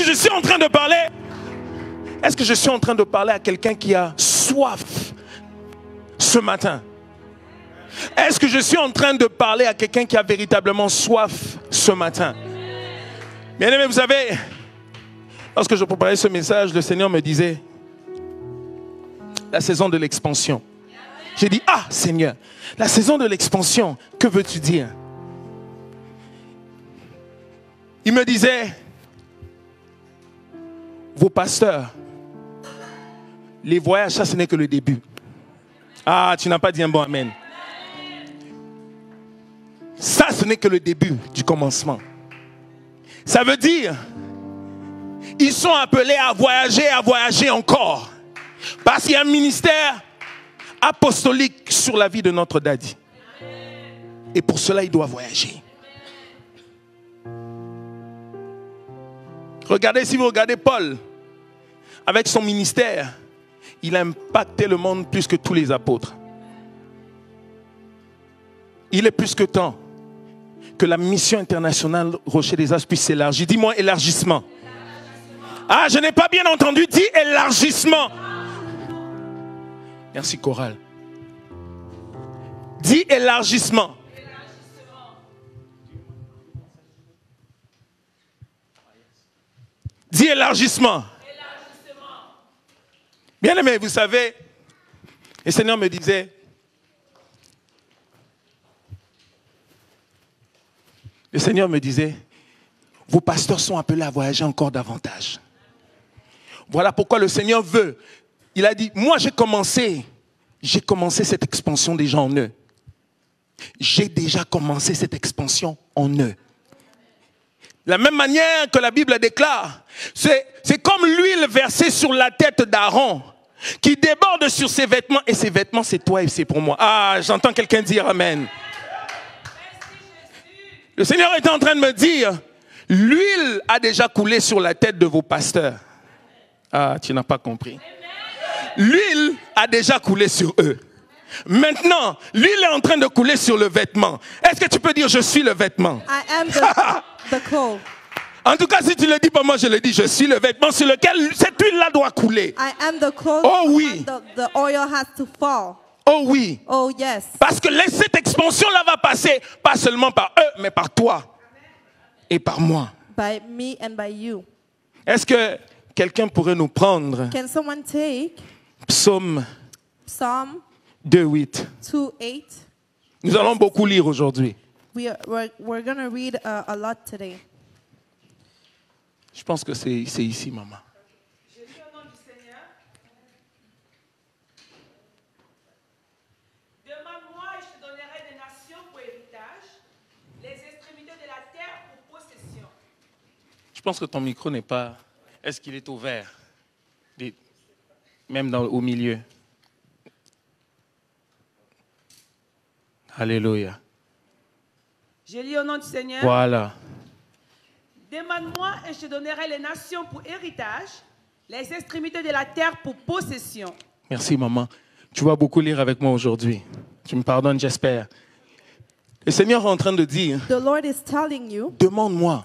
que je suis en train de parler? Est-ce que je suis en train de parler à quelqu'un qui a soif ce matin? Est-ce que je suis en train de parler à quelqu'un qui a véritablement soif ce matin? Bien aimé, vous savez, lorsque je préparais ce message, le Seigneur me disait, la saison de l'expansion. J'ai dit, ah Seigneur, la saison de l'expansion, que veux-tu dire? Il me disait, vos pasteurs, les voyages, ça ce n'est que le début. Ah, tu n'as pas dit un bon amen. Ça ce n'est que le début du commencement. Ça veut dire, ils sont appelés à voyager encore. Parce qu'il y a un ministère apostolique sur la vie de notre daddy. Et pour cela, il doit voyager. Regardez, si vous regardez Paul, avec son ministère, il a impacté le monde plus que tous les apôtres. Il est plus que temps que la mission internationale Rocher des Âges puisse s'élargir. Dis-moi élargissement. Ah, je n'ai pas bien entendu, dis élargissement. Merci Chorale. Dis élargissement. Dis élargissement. Bien aimé, vous savez, le Seigneur me disait, vos pasteurs sont appelés à voyager encore davantage. Voilà pourquoi le Seigneur veut. Il a dit, moi j'ai commencé cette expansion déjà en eux. J'ai déjà commencé cette expansion en eux. De la même manière que la Bible déclare, c'est comme l'huile versée sur la tête d'Aaron qui déborde sur ses vêtements. Et ses vêtements, c'est toi et c'est pour moi. Ah, j'entends quelqu'un dire Amen. Le Seigneur est en train de me dire, l'huile a déjà coulé sur la tête de vos pasteurs. Ah, tu n'as pas compris. L'huile a déjà coulé sur eux. Maintenant, l'huile est en train de couler sur le vêtement. Est-ce que tu peux dire, je suis le vêtement? I am the cloth. En tout cas, si tu ne le dis pas, moi je le dis, je suis le vêtement sur lequel cette huile-là doit couler. I am the cloth. Oh oui. The oil has to fall. Oh oui. Oh yes. Parce que cette expansion-là va passer, pas seulement par eux, mais par toi et par moi. By me and by you. Est-ce que quelqu'un pourrait nous prendre Can someone take Psaume Psalm 2:8? 2:8? Nous allons beaucoup lire aujourd'hui. We're going to read a lot today. Je pense que c'est ici, maman. Je lis au nom du Seigneur. Demande-moi et je te donnerai des nations pour héritage, les extrémités de la terre pour possession. Je pense que ton micro n'est pas... Est-ce qu'il est ouvert? Même au milieu. Alléluia. Je lis au nom du Seigneur. Voilà. Demande-moi et je te donnerai les nations pour héritage, les extrémités de la terre pour possession. Merci, maman. Tu vas beaucoup lire avec moi aujourd'hui. Tu me pardonnes, j'espère. Le Seigneur est en train de dire, The Lord is telling you, demande-moi.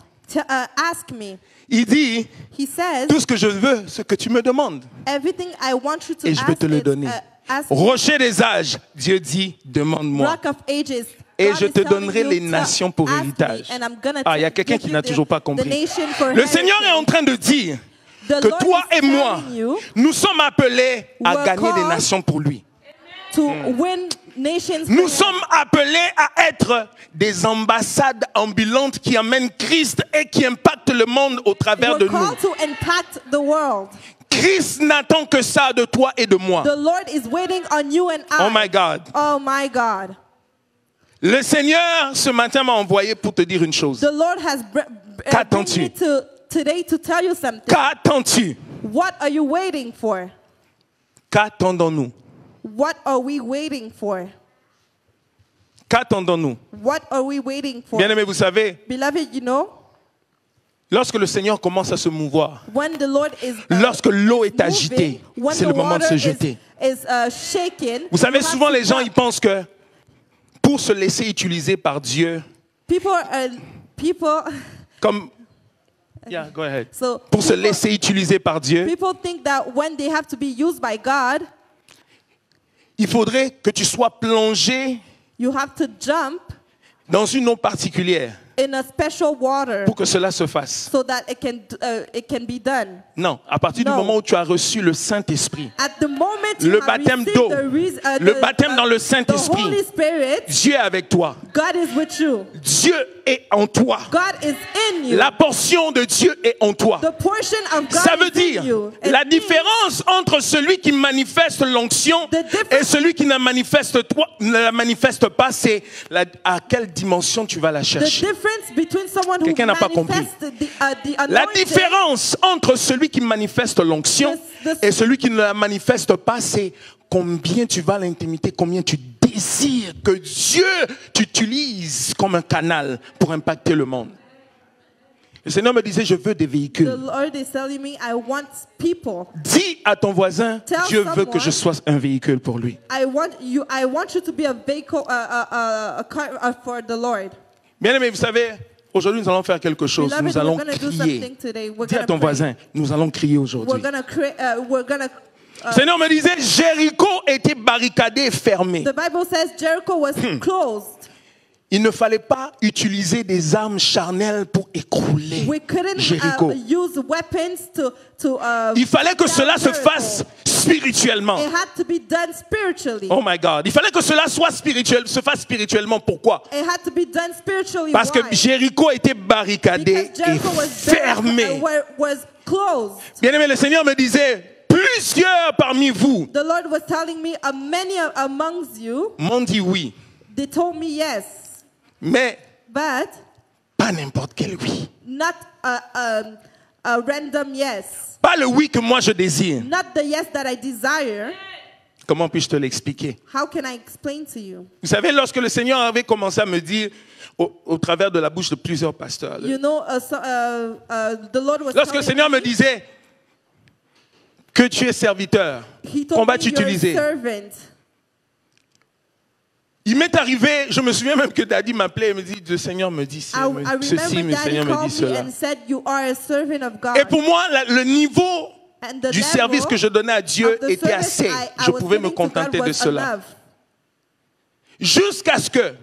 ask me. Il dit, He says, tout ce que je veux, ce que tu me demandes. everything I want you to Et je ask vais te le is, donner. ask me. Rocher des âges, Dieu dit, demande-moi. Rock of ages. Et God je is te telling donnerai you les to nations pour ask me, héritage. and I'm gonna Ah, il y a quelqu'un give qui you n'a toujours pas the compris. nation for Le Seigneur est en train de dire The que Lord toi is et moi, telling you nous sommes appelés à we're gagner des called nations pour lui. to win nations. Nous for him. sommes appelés à être des ambassades ambulantes qui amènent Christ et qui impactent le monde au travers de We're nous. called to impact the world. Christ n'attend que ça de toi et de moi. The Lord is waiting on you and I. Oh my God. Oh my God. Le Seigneur, ce matin, m'a envoyé pour te dire une chose. The Lord has Qu'attends-tu? brought me today to tell you something. Qu'attends-tu? What are you waiting for? Qu'attendons-nous? What are we waiting for? Qu'attendons-nous? What are we waiting for? Bien-aimés, vous savez, Beloved, you know, lorsque le Seigneur commence à se mouvoir, when the Lord is lorsque l'eau est agitée, moving, when c'est the le moment de water se jeter. is shaken, Vous savez, you have souvent to les gens ils jump. pensent que pour se laisser utiliser par Dieu, People comme Yeah, go ahead. So Pour se laisser utiliser par Dieu, people think that when they have to be used by God, il faudrait que tu sois plongé you have to jump dans une eau particulière in a special water pour que cela se fasse. so that it can be done. Non, à partir du No. moment où tu as reçu le Saint-Esprit, At the moment you le have baptême received d'eau, le the baptême dans le the Saint-Esprit, Holy Spirit, Dieu est avec toi. God is with you. Dieu est en toi. God is in you. La portion de Dieu est en toi. The portion of God Ça veut is dire in you. It la means différence entre celui qui manifeste l'onction The difference- et celui qui ne la manifeste pas, c'est à quelle dimension tu vas la the chercher. difference between someone who Quelqu'un n'a pas compris. manifests the La anointing, différence entre celui qui manifeste l'onction et celui qui ne la manifeste pas, c'est combien tu vas à l'intimité, combien tu désires que Dieu t'utilise comme un canal pour impacter le monde. Le Seigneur me disait, je veux des the véhicules. Lord is telling me, I want people. Dis à ton voisin, Tell Dieu veut que someone- je sois un véhicule pour lui. I want you to be a vehicle, a car for the Lord. Bien aimé, vous savez, aujourd'hui nous allons faire quelque chose. Beloved, Nous allons we're going to do crier. something today. We're Dis à going ton to pray. voisin, nous allons crier aujourd'hui. We're going to Le Seigneur me disait, Jéricho était barricadé et fermé. the Bible says Jericho was closed. Il ne fallait pas utiliser des armes charnelles pour écrouler We couldn't Jéricho. use weapons to Il fallait que cela se Jericho. fasse spirituellement. It had to be done spiritually. Oh my God. Il fallait que cela soit spirituel, se fasse spirituellement. Pourquoi? It had to be done spiritually. Parce que Why? Jéricho était barricadé Because Jericho et was fermé. was closed. Bien aimé, le Seigneur me disait, plusieurs parmi vous The Lord was telling me, many amongst you, m'ont dit oui, they told me yes, mais but pas n'importe quel oui. not a random yes. Pas le oui que moi je désire. Not the yes that I desire. Comment puis-je te l'expliquer? How can I explain to you? Vous savez, lorsque le Seigneur avait commencé à me dire, au travers de la bouche de plusieurs pasteurs, You know, the Lord was lorsque le telling Seigneur me disait que tu es serviteur, He qu'on told va me you're a t'utiliser. servant. Il m'est arrivé, je me souviens même que Daddy m'appelait et me dit, le Seigneur me dit I ceci, remember le Seigneur Daddy me dit called me cela. and said, you are a servant of God. Et pour moi, le niveau And the du level service que je donnais à Dieu of the était service assez. I Je was pouvais me giving to God contenter de was cela. enough. Jusqu'à ce que,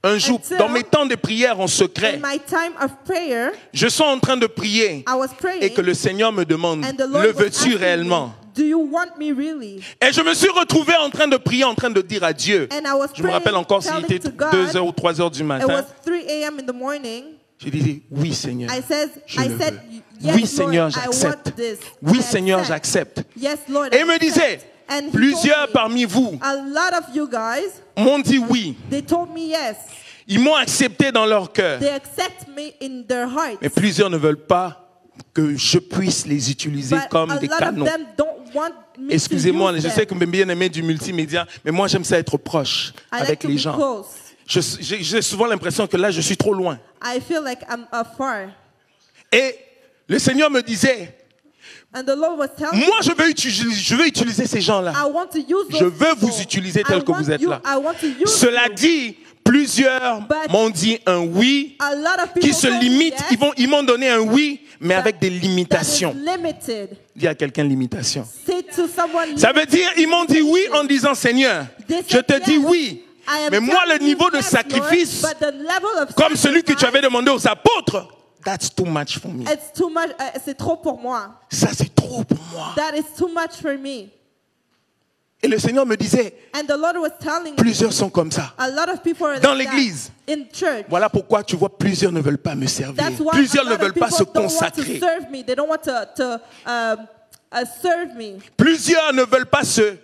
un jour, Until- dans mes temps de prière en secret, In my time of prayer, je sois en train de prier I was praying, et que le Seigneur me demande, and the Lord le was veux-tu asking réellement? me, do you want me really? Et je me suis retrouvé en train de prier, en train de dire à Dieu. And I was Je me praying, rappelle encore s'il telling était to God, 2h ou 3h du It matin. was 3 a.m. in the morning. J'ai dit, oui Seigneur, I said, je le veux. yes, Oui Lord, Seigneur, I j'accepte. want this. Oui I Seigneur, accept. j'accepte. Yes, Lord, Et I il me disait, accept. And he plusieurs told me, parmi vous a lot of you guys, m'ont dit oui. they told me yes. Ils m'ont accepté dans leur cœur. They accept me in their hearts. Mais plusieurs ne veulent pas que je puisse les utiliser But comme a des lot canons. of them don't want me Excusez-moi, to je use sais them. que mes bien-aimés du multimédia, mais moi j'aime ça être proche I like avec to les be gens. close. J'ai souvent l'impression que là je suis trop loin. I feel like I'm afar. Et le Seigneur me disait, And the Lord was telling me, moi je veux utiliser ces gens-là. I want to use those Je veux people. vous utiliser tel I que want vous êtes you- là. I want to use Cela you. dit, plusieurs But m'ont dit un oui, A lot of people qui se told me limitent, yes, ils m'ont donné un oui, mais that- avec des that is limitations. limited. Dis à quelqu'un limitation. Say to someone, Ça veut dire, ils m'ont dit oui en disant, Seigneur, They je said te dis yes. oui. I am Mais moi, le telling you niveau de yes, sacrifice, Lord, but the level of comme celui que tu avais sacrifice, demandé aux apôtres, that's too much for me. it's too much. C'est trop pour moi. Ça, c'est trop pour moi. That is too much for me. Et le Seigneur me disait, And the Lord was telling me, plusieurs sont comme ça. a lot of people are Dans like that l'église. in church. Voilà pourquoi tu vois, plusieurs ne veulent pas me servir. That's why Plusieurs a ne lot veulent of pas people se don't want to consacrer. serve me. They don't want to serve me. Plusieurs ne veulent pas se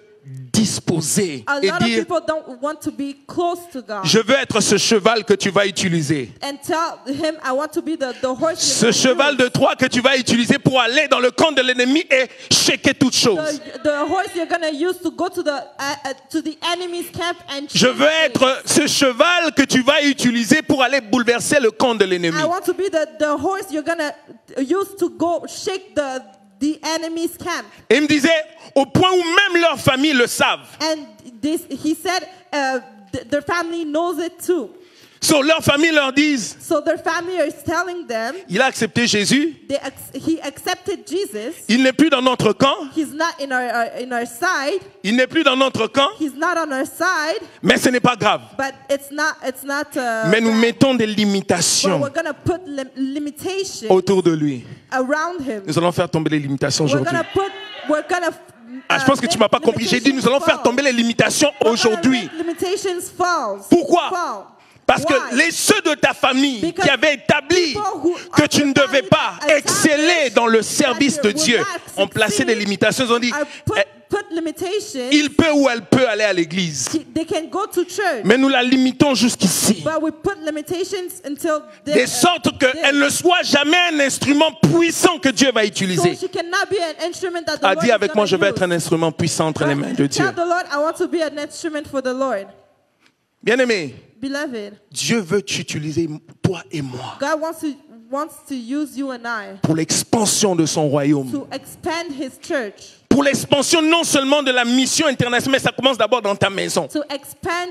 disposer A et lot of dire, people don't want to be close to God. je veux être ce cheval que tu vas utiliser. And tell him, I want to be the horse. Ce you're cheval gonna de Troie que tu vas utiliser pour aller dans le camp de l'ennemi et shaker toutes use. choses. The horse you're gonna use to go to the enemy's camp and. Je veux shake it. être ce cheval que tu vas utiliser pour aller bouleverser le camp de l'ennemi. I want to be the horse you're gonna use to go shake the enemy's camp. Et il me disait, au point où même leurs familles le savent. And he said, their family knows it too. So, leur famille leur disent, So their family is telling them il a accepté Jésus, he accepted Jesus. il n'est plus dans notre camp, He's not in our side. il n'est plus dans notre camp, He's not on our side. mais ce n'est pas grave. But it's not. Mais nous bad. mettons des But limitations we're gonna put limitations autour de lui. around him. Nous allons faire tomber les limitations aujourd'hui. We're gonna. Ah, je pense que tu ne m'as pas compris. J'ai dit, nous allons faire tomber les limitations aujourd'hui. Limitations falls. Pourquoi? Fall. Parce que Why? ceux de ta famille Because qui avaient établi people who que are tu ne devais pas established exceller dans le service de that you Dieu will not ont placé succeed, des limitations. Ils ont dit, put limitations. il peut ou elle peut aller à l'église. They can go to church. Mais nous la limitons jusqu'ici. But we put limitations until De sorte qu'elle ne soit jamais un instrument puissant que Dieu va so utiliser. she cannot be an instrument that the A Lord dit is avec moi, gonna je vais être use. un instrument puissant entre les mains de Dieu. Tell the Lord, I want to be an instrument for the Lord. Bien-aimé, Beloved, Dieu veut t'utiliser, toi et moi, God wants to use you and I pour l'expansion de son royaume. to expand His church, Pour l'expansion non seulement de la mission internationale, mais ça commence d'abord dans ta maison. to expand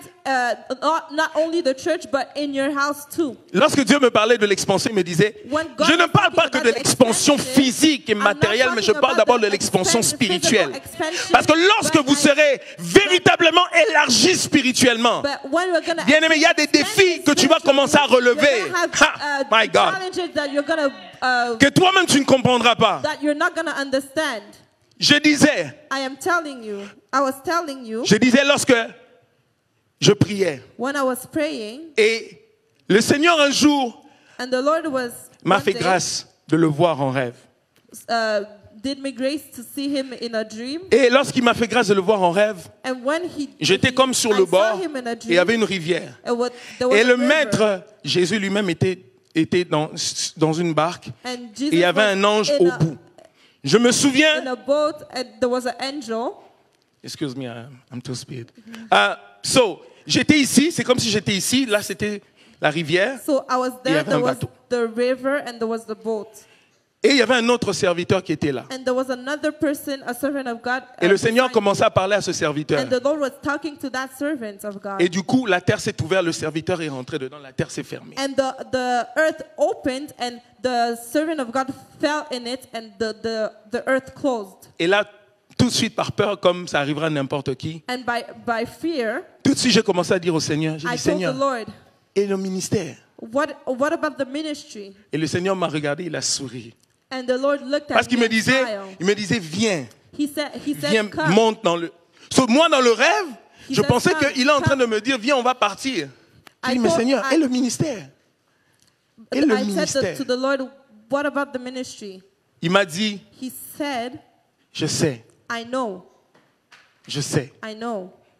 not only the church but in your house too. Lorsque Dieu me parlait de l'expansion, il me disait, When God je ne is parle pas talking que de about the l'expansion expansion, physique et I'm not matérielle, mais je talking parle about d'abord de the l'expansion physical spirituelle. expansion, Parce que lorsque but vous serez véritablement élargi spirituellement, But when we're gonna bien aimé, il y a des défis que tu vas commencer à relever. you're gonna have, Ha, my God. challenges that you're gonna Que toi-même tu ne comprendras pas. that you're not gonna understand. Je disais I was telling you lorsque je priais, when I was praying et le Seigneur un jour and the Lord m'a one fait day, grâce de le voir en rêve. did me grace to see him in a dream. Et lorsqu'il m'a fait grâce de le voir en rêve, And when j'étais comme sur I le saw bord him in a et dream, il y avait une rivière. there was Et a le river. maître, Jésus lui-même était dans une barque And et il y avait un ange au bout. Je me in souviens, a boat, and there was an angel. excuse me, I'm too speed. J'étais ici, c'est comme si j'étais ici, là c'était la rivière So I was Il y there. avait un There was bateau. the river, and there was the boat. et il y avait un autre serviteur qui était là. And there was another person, a servant of God. Et le Seigneur beside commençait me. à parler à ce serviteur. And the Lord was talking to that servant of God. Et du coup, la terre s'est ouverte, le serviteur est rentré dedans, la terre s'est fermée. And the earth opened, and the servant of God fell in it, and the earth closed. Et là, tout de suite, par peur, comme ça arrivera à n'importe qui, And by fear, tout de suite, j'ai commencé à dire au Seigneur, j'ai I dit, told the Seigneur, Lord, et le ministère? what about the ministry? Et le Seigneur m'a regardé, il a souri. And the Lord looked Parce at qu'il me me and disait, smiled. viens, He said, viens, come. monte dans le... Moi, dans le rêve, He je said, pensais come, qu'il est en train come. de me dire, viens, on va partir. J'ai dit, mais told- Seigneur, et le ministère? Et le I said ministère? to the Lord, what about the ministry? Il m'a dit, He said, je sais, I know,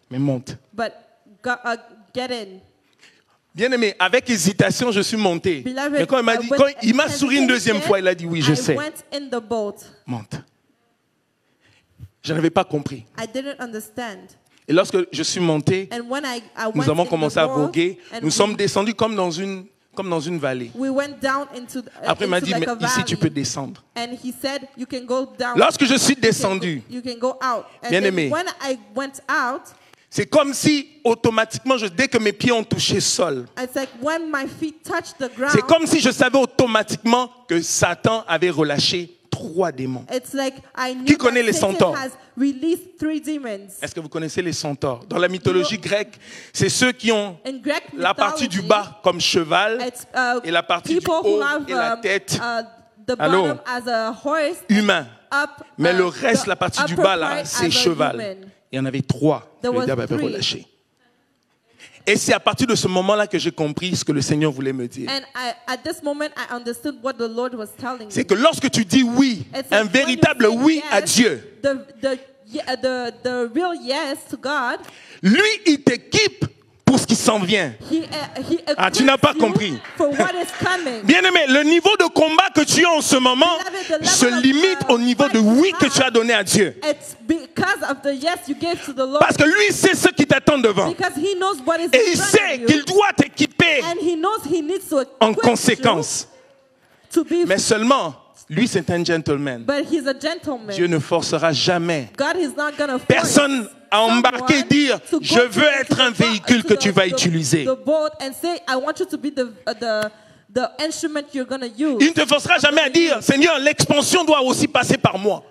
mais monte. but get in. Bien-aimé, avec hésitation, je suis monté. Beloved, Mais quand il m'a souri une deuxième fois, il a dit, oui, je sais, I went in the boat. monte. Je n'avais pas compris. I didn't understand. Et lorsque je suis monté, And when I nous went avons in commencé the à boat, voguer. and Nous sommes descendus comme dans une vallée. we went down into, Après, il m'a into dit, like mais a ici, tu peux valley. descendre. And he said, you can go down. Lorsque je suis descendu, You can go out. And Bien-aimé. then when I went out, c'est comme si automatiquement, dès que mes pieds ont touché le sol, it's like when my feet touched the ground. c'est comme si je savais automatiquement que Satan avait relâché 3 démons. It's like I knew Qui connaît that les Satan centaures? has released 3 demons. Est-ce que vous connaissez les centaures? Dans la mythologie grecque, c'est ceux qui ont In Greek la partie du mythology, bas comme cheval it's, et la partie du people haut who have et la tête the Allô? bottom as a horse, humain. up, Mais le the reste, la partie du upper bas là, part c'est as a cheval. human. Il y en avait 3 que There le was diable avait 3. relâchés. Et c'est à partir de ce moment-là que j'ai compris ce que le Seigneur voulait me dire. And at this moment, I understood what the Lord was telling C'est me. que lorsque tu dis oui, It's un like when you véritable say oui à yes, Dieu, the real yes to God, lui, il t'équipe pour ce qui s'en vient. he Ah, tu n'as pas equips you compris. for what is coming. Bien-aimé, le niveau de combat que tu as en ce moment Beloved, the se level of, limite au niveau de fight you oui que have. tu as donné à Dieu. It's because of the yes you gave to the Lord. Parce que lui sait ce qui t'attend devant. Because he knows what is Et in il front sait of you. qu'il doit t'équiper And he knows he needs to en equip conséquence. to be. Mais seulement, lui c'est un gentleman. But he's a gentleman. Dieu ne forcera jamais. God is not gonna force Personne à embarquer et dire, someone to je go veux to être un the- véhicule to que the- tu vas the- utiliser. The boat and say, I want you to be the instrument you're gonna use. Il ne te forcera jamais à dire, Seigneur, l'expansion doit aussi passer par moi.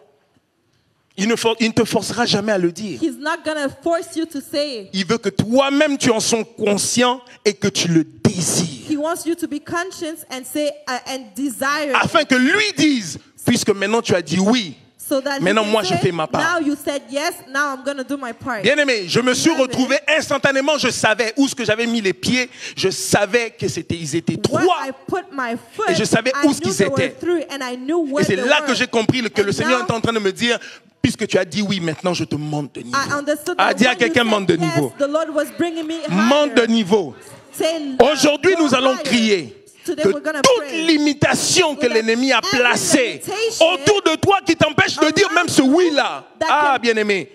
Il ne te forcera jamais à le dire. He's not gonna force you to say it. Il veut que toi-même tu en sois conscient et que tu le désires. He wants you to be conscious and say and desire. Afin que lui dise, puisque maintenant tu as dit oui, So that he maintenant can moi je say, fais ma part. Now you said yes, now I'm gonna do my part. Bien aimé, je me suis retrouvé instantanément, je savais où ce que j'avais mis les pieds, je savais que ils étaient Where trois. I put my foot, Et je savais I où ce knew qu'ils they were étaient. through, and I knew where Et c'est they là were. que j'ai compris que le And Seigneur now est en train de me dire, puisque tu as dit oui, maintenant je te monte de niveau. I understood Ah, that dis à when quelqu'un, you monte said de niveau. yes, the Lord was bringing me Monte de higher. niveau. Say, Aujourd'hui, go nous allons higher. crier Today que we're gonna toute pray. limitation que So l'ennemi a that every placée limitation autour de toi qui t'empêche de dire même ce oui-là. that Ah, can- bien aimé.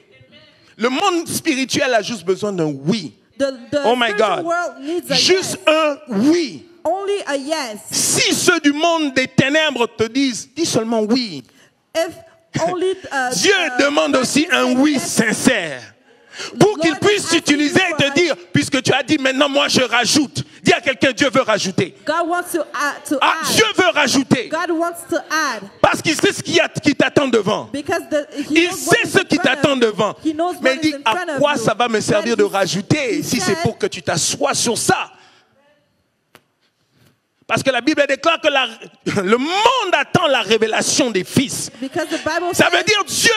Le monde spirituel a juste besoin d'un oui. The Oh my spiritual God. world needs a Juste yes. un oui. Only a yes. Si ceux du monde des ténèbres te disent, dis seulement oui. If only Dieu demande aussi un oui sincère. Pour qu'il Lord puisse is asking t'utiliser you et te for dire, puisque tu as dit maintenant moi je rajoute. Dis à quelqu'un, Dieu veut rajouter. God wants to add. Ah, Dieu veut rajouter. God wants to add. Parce qu'il sait ce qui t'attend devant. Because he Il knows what sait is ce in qui front t'attend of you. devant. He knows Mais what il dit, is in à front of quoi you. ça va me servir de But rajouter he si c'est said- pour que tu t'assoies sur ça? Parce que la Bible déclare que le monde attend la révélation des fils. Because the Bible Ça says veut dire Dieu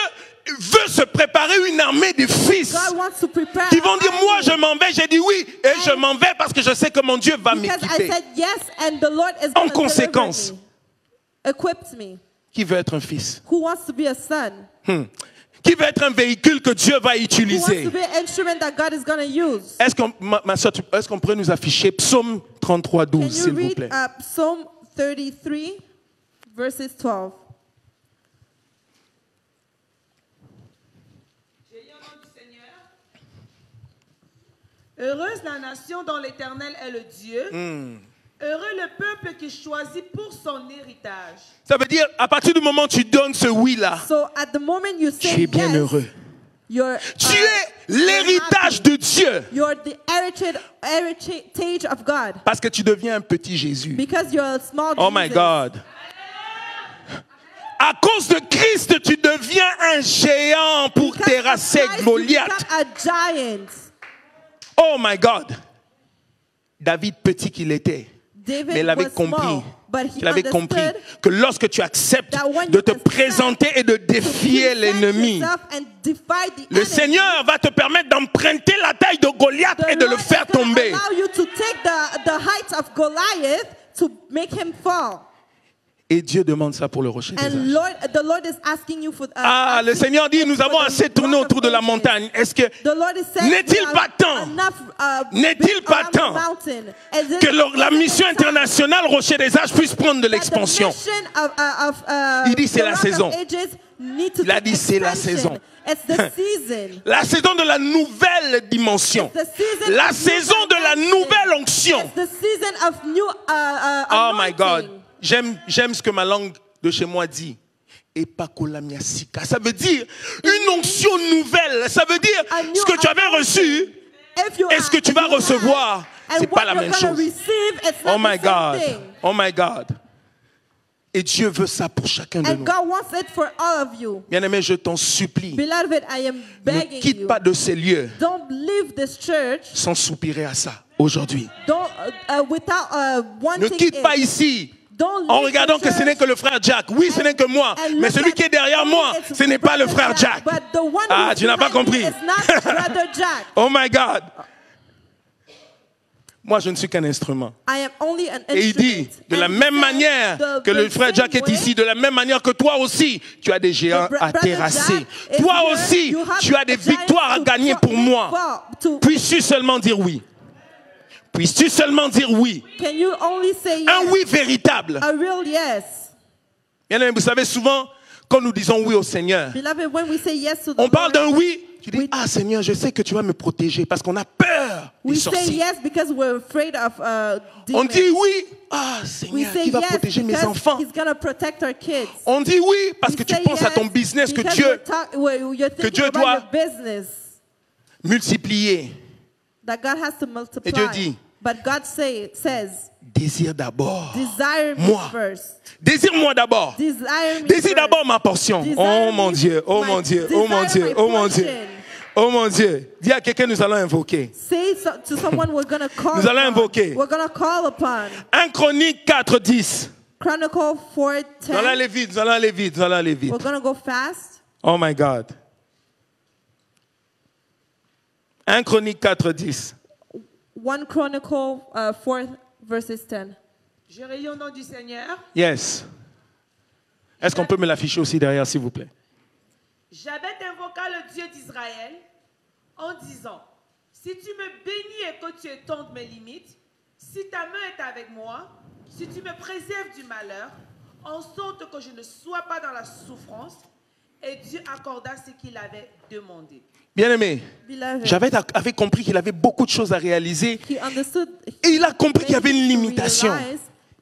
veut se préparer une armée de fils God wants to prepare qui vont an dire, moi army. je m'en vais, j'ai dit oui, et je m'en vais parce que je sais que mon Dieu va Because I m'équiper. said yes, and the Lord is En going to conséquence. equipped me. Qui veut être un fils? Who wants to be a son? Qui veut être un véhicule que Dieu va Who wants utiliser? to be an instrument that God is going to use? Est-ce qu'on, ma soeur, est-ce qu'on pourrait nous afficher Psaume 33, 12, Can you s'il vous read plaît? Psalm 33, verses 12? J'ai lu au nom du Seigneur. Heureuse la nation dont l'Éternel est le Dieu. Heureux le peuple qui choisit pour son héritage. Ça veut dire, à partir du moment où tu donnes ce oui-là, So at the moment you say tu es bien yes, heureux. you're, Tu es l'héritage de Dieu. you're the heritage of God. Parce que tu deviens un petit Jésus. Because you're a small Oh my Jesus. God. À cause de Christ, tu deviens un géant pour Because of terrasser Christ, you Goliath. become a giant. Oh my God. David, petit qu'il était, David mais il avait was compris. small, but he Il avait compris understood que lorsque tu acceptes that when de you te accept présenter et de défier present l'ennemi, yourself and defy the le enemy, Seigneur va te permettre d'emprunter la taille de Goliath the et de le Lord is faire gonna tomber. allow you to take the height of Goliath to make him fall. Et Dieu demande ça pour le rocher des And âges. the Lord is asking you for. Ah, le Seigneur dit, nous avons assez tourné autour de la montagne. Est-ce que The Lord is saying, N'est-il we pas have temps? enough, N'est-il been pas around temps the mountain? Is it- que la is it mission time internationale Rocher des Âges puisse prendre de that the l'expansion? mission of, Il dit, c'est the la Rock of saison. Ages need to Il a take dit, c'est la expansion. saison. It's the season. La saison de la nouvelle dimension. It's the season La of new saison de la dimension. nouvelle onction. It's the season of new Oh my God. anointing. J'aime ce que ma langue de chez moi dit. Epakolamiasika. Ça veut dire une onction nouvelle. Ça veut dire A new ce que tu avais reçu If you et ce que tu vas recevoir. C'est pas la même chose. Oh my God. Oh my God. Et Dieu veut ça pour chacun de And nous. God wants it for all of you. Bien-aimé, je t'en supplie. Beloved, I am Ne begging quitte you. pas de ces lieux Don't leave this church sans soupirer à ça aujourd'hui. don't, without Ne wanting quitte pas it. ici Don't en leave regardant the que ce n'est church que le frère Jack. Oui, ce n'est que moi. and Mais look celui at qui est derrière only moi, it's ce n'est pas le Brother frère Jack. But the one Ah, who's tu n'as pas behind me compris. is not Brother Jack. Oh my God. Moi, je ne suis qu'un instrument. I am only an Et il dit, instrument. de la And he même said, manière que le frère Jack est ici, de la même manière que toi aussi, tu as des géants à Brother terrasser. Jack is Toi here. aussi, You have tu as des giants victoires à to gagner pour moi. to- Puisses-tu seulement dire oui? Puisses-tu seulement dire oui? Can you only say yes? Un oui véritable. A real yes. Bien aimé, vous savez, souvent, quand nous disons oui au Seigneur, Beloved, when we say yes to the on parle d'un Lord, oui. Tu dis, ah Seigneur, je sais que tu vas me protéger parce qu'on a peur des we say sorciers. yes because we're afraid of On demons. dit oui, ah We Seigneur, say qui va yes protéger mes because enfants. He's going to protect our kids. On dit oui parce We que tu say penses à ton yes business que because Dieu you're thinking Dieu about doit your business multiplier. that God has to multiply. Et Dieu dit, But God says, désire d'abord. desire me Moi. first. Désire-moi d'abord. Desire me Désire first. d'abord ma portion. Desire Oh mon me- Dieu, oh my- mon Dieu, oh mon desire Dieu, my oh mon Dieu. portion. Oh mon Dieu. Dis à quelqu'un, nous allons invoquer. Say to someone we're going to call Nous allons upon. invoquer. We're going to call upon. 1 Chronique 4:10. Chronicle 4:10. Nous allons aller vite, nous allons aller vite, nous allons aller vite. We're going to go fast. Oh my God. 1 Chronique 4:10. 1 Chronicle 4 verses 10. Je réunis au nom du Seigneur. Yes. Est-ce qu'on peut me l'afficher aussi derrière, s'il vous plaît? J'avais invoqué le Dieu d'Israël en disant, si tu me bénis et que tu étendes mes limites, si ta main est avec moi, si tu me préserves du malheur, en sorte que je ne sois pas dans la souffrance, et Dieu accorda ce qu'il avait demandé. Bien-aimé, Beloved, avait compris qu'il avait beaucoup de choses à réaliser he understood. et il a compris qu'il y avait une limitation.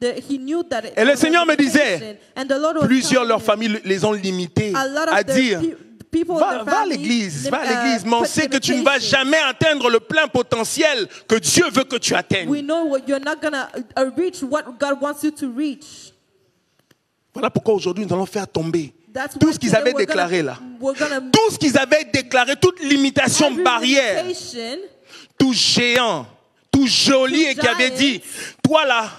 Et le Seigneur me disait, plusieurs de leurs familles les ont limités à dire, va à l'église, mais on sait que tu ne vas jamais atteindre le plein potentiel que Dieu veut que tu atteignes. We know you're not going to reach what God wants you to reach. Voilà pourquoi aujourd'hui nous allons faire tomber That's tout why ce qu'ils today avaient we're déclaré là. gonna Tout ce qu'ils avaient déclaré, toute limitation every barrière, limitation, tout géant, tout joli et qui avait dit, toi là,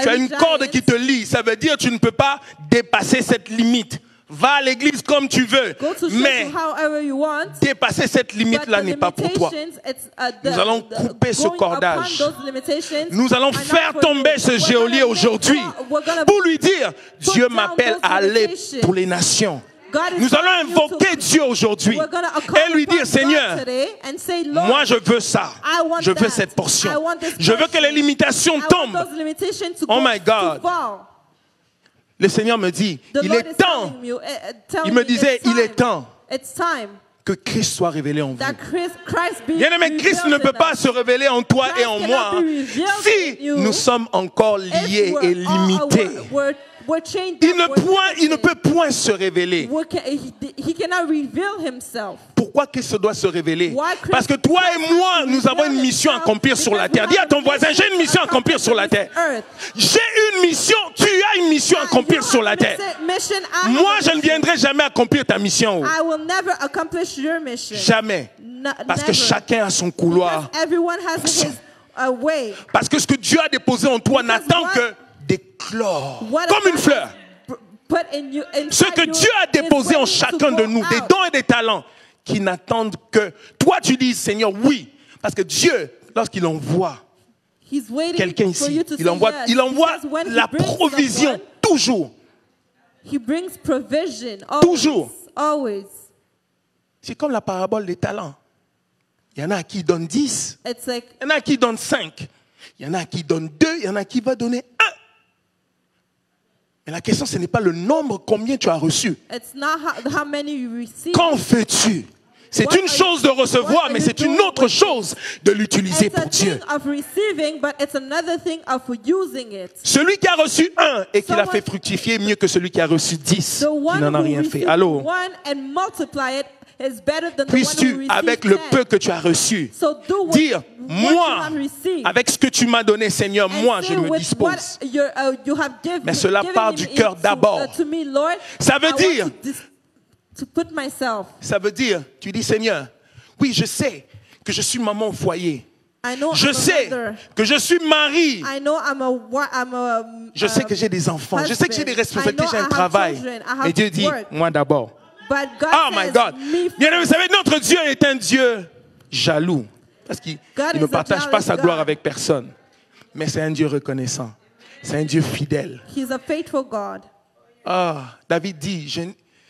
tu as une every corde giant, qui te lie, ça veut dire que tu ne peux pas dépasser cette limite. Va à l'église comme tu veux, go to church mais however you want. dépasser cette But limite-là the n'est pas pour toi. limitations, it's, Nous allons couper ce going cordage. upon those limitations Nous allons are not faire for tomber you. ce We're geôlier gonna aujourd'hui we're gonna pour lui dire, put Dieu down m'appelle those à aller limitations. pour les nations. God is Nous allons calling you invoquer to- Dieu aujourd'hui We're gonna et lui call dire, upon Seigneur, God today and say, Lord, moi je veux ça, I want je veux that. cette portion, I want this je veux que portion. les limitations I want tombent. those limitations to Oh go- my God. to fall. Le Seigneur me dit, The il Lord est is temps telling you, telling Il me me disait, it's il est time. temps It's time que Christ soit révélé en vous. that Christ be Bien-aimé, Christ ne revealed peut in pas us. se révéler en toi et en Christ moi cannot be revealed si in you nous sommes encore If liés we're et all- limités. we're chained Il up, ne, we're il ne limited. peut point se révéler. He cannot reveal himself. Pourquoi Christ doit se révéler? Why Christ Parce que toi et has moi, to nous avons reveal une mission à himself? accomplir sur la Because terre. we Dis à have ton a voisin, j'ai une mission à accomplir sur la terre. J'ai une mission, tu as une mission à accomplir sur la terre. Moi, je ne viendrai jamais accomplir ta mission. I will never accomplish your mission. Jamais. Parce que Never. chacun a son couloir. Because everyone has his way. Parce que ce que Dieu a déposé en toi Because n'attend what- que d'éclore. What Comme une God fleur. has put in you, Ce inside que you Dieu a is déposé en waiting to chacun go de nous, des out. dons et des talents, qui n'attendent que toi tu dis Seigneur oui, parce que Dieu, lorsqu'il envoie He's waiting quelqu'un for ici, you to il say envoie yes. la Because when he brings provision someone, toujours. he brings provision. Toujours. Always. C'est comme la parabole des talents. Il y en a qui donnent 10, It's like il y en a qui donnent 5, il y en a qui donnent 2, il y en a qui va donner 1. Mais la question, ce n'est pas le nombre, combien tu as reçu. it's not how many you receive. Qu'en fais-tu? C'est What une are chose de what recevoir, are mais you c'est une doing autre with chose de l'utiliser It's a pour Dieu. thing of receiving, but it's another thing of using it. Celui qui a reçu 1 et qui l'a Someone- fait fructifier mieux que celui qui a reçu 10, The qui one n'en a who rien fait. receives Allô? one and multiply it is better than the one who Puisses-tu, receives avec le 10. peu que tu as reçu, So do what, dire, what you moi, have received. avec ce que tu m'as donné, Seigneur, And moi, say je me with dispose. what you have Mais cela given part me du cœur to- d'abord. to me, Lord. Ça veut I want dire- to put myself. Ça veut dire, tu dis, Seigneur, oui, je sais que je suis maman au foyer. I know Je I'm a sais mother. que je suis mari. I know I'm a Je sais que j'ai des enfants. Je sais que j'ai des responsabilités, I know j'ai I un have travail. children. I have Mais Dieu dit, work. moi d'abord. But God Oh my says, God. me Bien aimé, vous savez, notre Dieu est un Dieu jaloux. Parce qu'il God il is ne a partage pas jealous sa gloire God. avec personne. Mais c'est un Dieu reconnaissant. C'est un Dieu fidèle. He's a faithful God. Ah, David dit,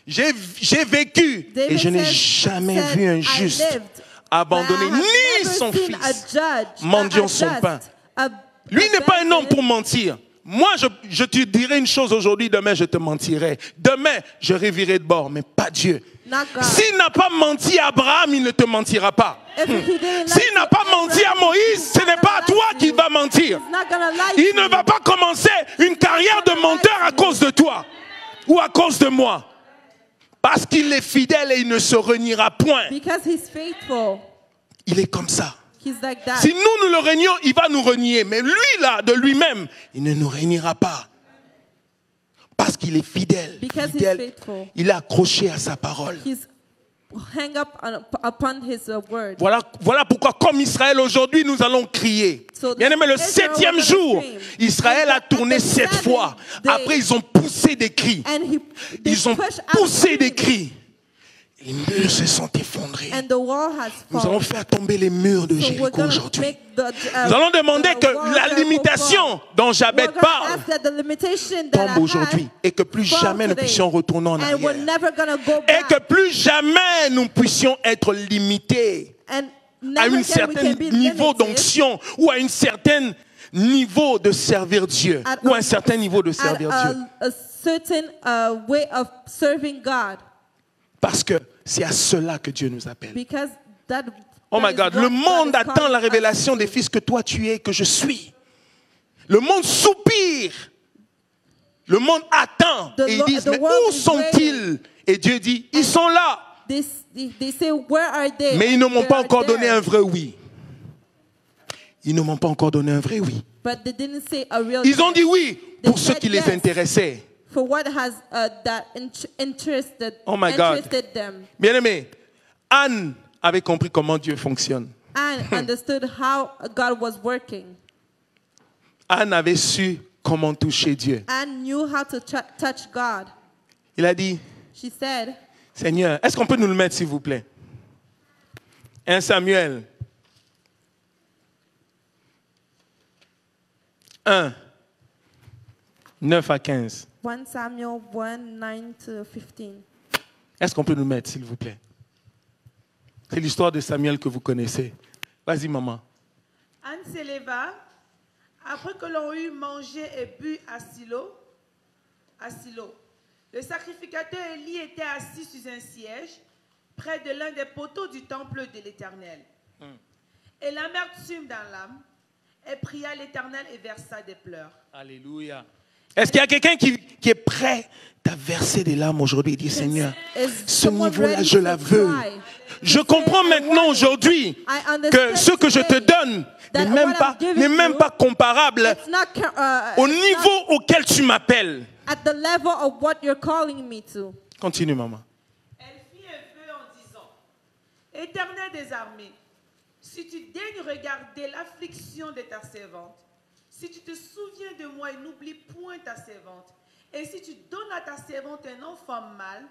j'ai vécu David et je n'ai says- jamais said, vu un I juste lived, abandonner but I have ni never son seen a fils judge, mendiant a son just, pain. a Lui n'est pas un homme abandoned. pour mentir. Moi, je te dirai une chose aujourd'hui, demain je te mentirai. Demain, je revirai de bord, mais pas Dieu. Not God. S'il n'a pas menti à Abraham, il ne te mentira pas. If he didn't lie S'il n'a to pas menti à Abraham, Moïse, he's ce not n'est pas à gonna toi lie to qu'il you. va mentir. He's not gonna lie Il to ne va you. pas commencer une carrière de menteur à cause de toi ou à cause de moi. Parce qu'il est fidèle et il ne se reniera point. Because he's faithful. Il est comme ça. He's like that. Si nous le renions, il va nous renier. Mais lui, là, de lui-même, il ne nous reniera pas. Parce qu'il est fidèle. Because he's Fidèle. faithful. Il est accroché à sa parole. He's hang up upon his word. Voilà pourquoi, comme Israël aujourd'hui, nous allons crier. So Bien aimé, le Israel 7e was jour, gonna scream. Israël a At tourné the 7 seventh fois. day. Après, ils ont poussé des cris. And they Ils ont pushed out poussé des screaming, cris. Les murs se sont effondrés. and the wall has Nous allons fallen. faire tomber les murs de So we're Jéricho gonna aujourd'hui. make the, Nous allons demander the que wall la of Jericho limitation fall. dont We're Jabez gonna parle ask that the limitation that I tombe aujourd'hui had et que plus fall jamais nous today. puissions retourner en And we're arrière. never gonna go Et back. que plus jamais nous puissions être limités And à never un we certain can be niveau limited d'onction ou à un certain niveau de servir Dieu at ou à un certain niveau de servir at Dieu. a certain way of serving God. Parce que c'est à cela que Dieu nous appelle. Because that, Oh that my is God, what le God monde is attend calling la us révélation to. des fils que toi tu es, que je suis. Le monde soupire. Le monde attend. The Et ils Lord- disent, the mais world où is sont-ils? Et Dieu dit, ils sont là. They say, where are they? Mais ils ne m'ont They pas are encore donné there. un vrai oui. Ils ne m'ont pas encore donné un vrai oui. But they didn't say a real Ils ont yes. dit oui pour They ceux said qui les yes. intéressaient. For what has that interested, Oh my God. interested them. Bien-aimé, Anne avait compris comment Dieu fonctionne. And understood how God was working. Anne avait su comment toucher Dieu. And knew how to touch God. Il a dit, She said, Seigneur, est-ce qu'on peut nous le mettre s'il vous plaît? 1 Samuel 1, 9 à 15. 1 Samuel 1, 9 to 15. Est-ce qu'on peut nous le mettre s'il vous plaît? C'est l'histoire de Samuel que vous connaissez. Vas-y maman. Anne s'éleva, après que l'on eut mangé et bu à Silo. Le sacrificateur Élie était assis sur un siège, près de l'un des poteaux du temple de l'Éternel. Et l'amertume dans l'âme, elle pria l'Éternel et versa des pleurs. Alléluia. Est-ce qu'il y a quelqu'un qui est prêt à verser des larmes aujourd'hui et dire, Seigneur, Is ce someone niveau-là, ready je to la veux. cry? Je comprends maintenant aujourd'hui que ce que je te donne n'est même pas comparable It's not au it's niveau auquel tu m'appelles. not at the level of what you're calling me to. Continue, maman. Elle fit un vœu en disant, Éternel des armées, si tu daignes regarder l'affliction de ta servante, si tu te souviens de moi et n'oublie point ta servante, et si tu donnes à ta servante un enfant mâle,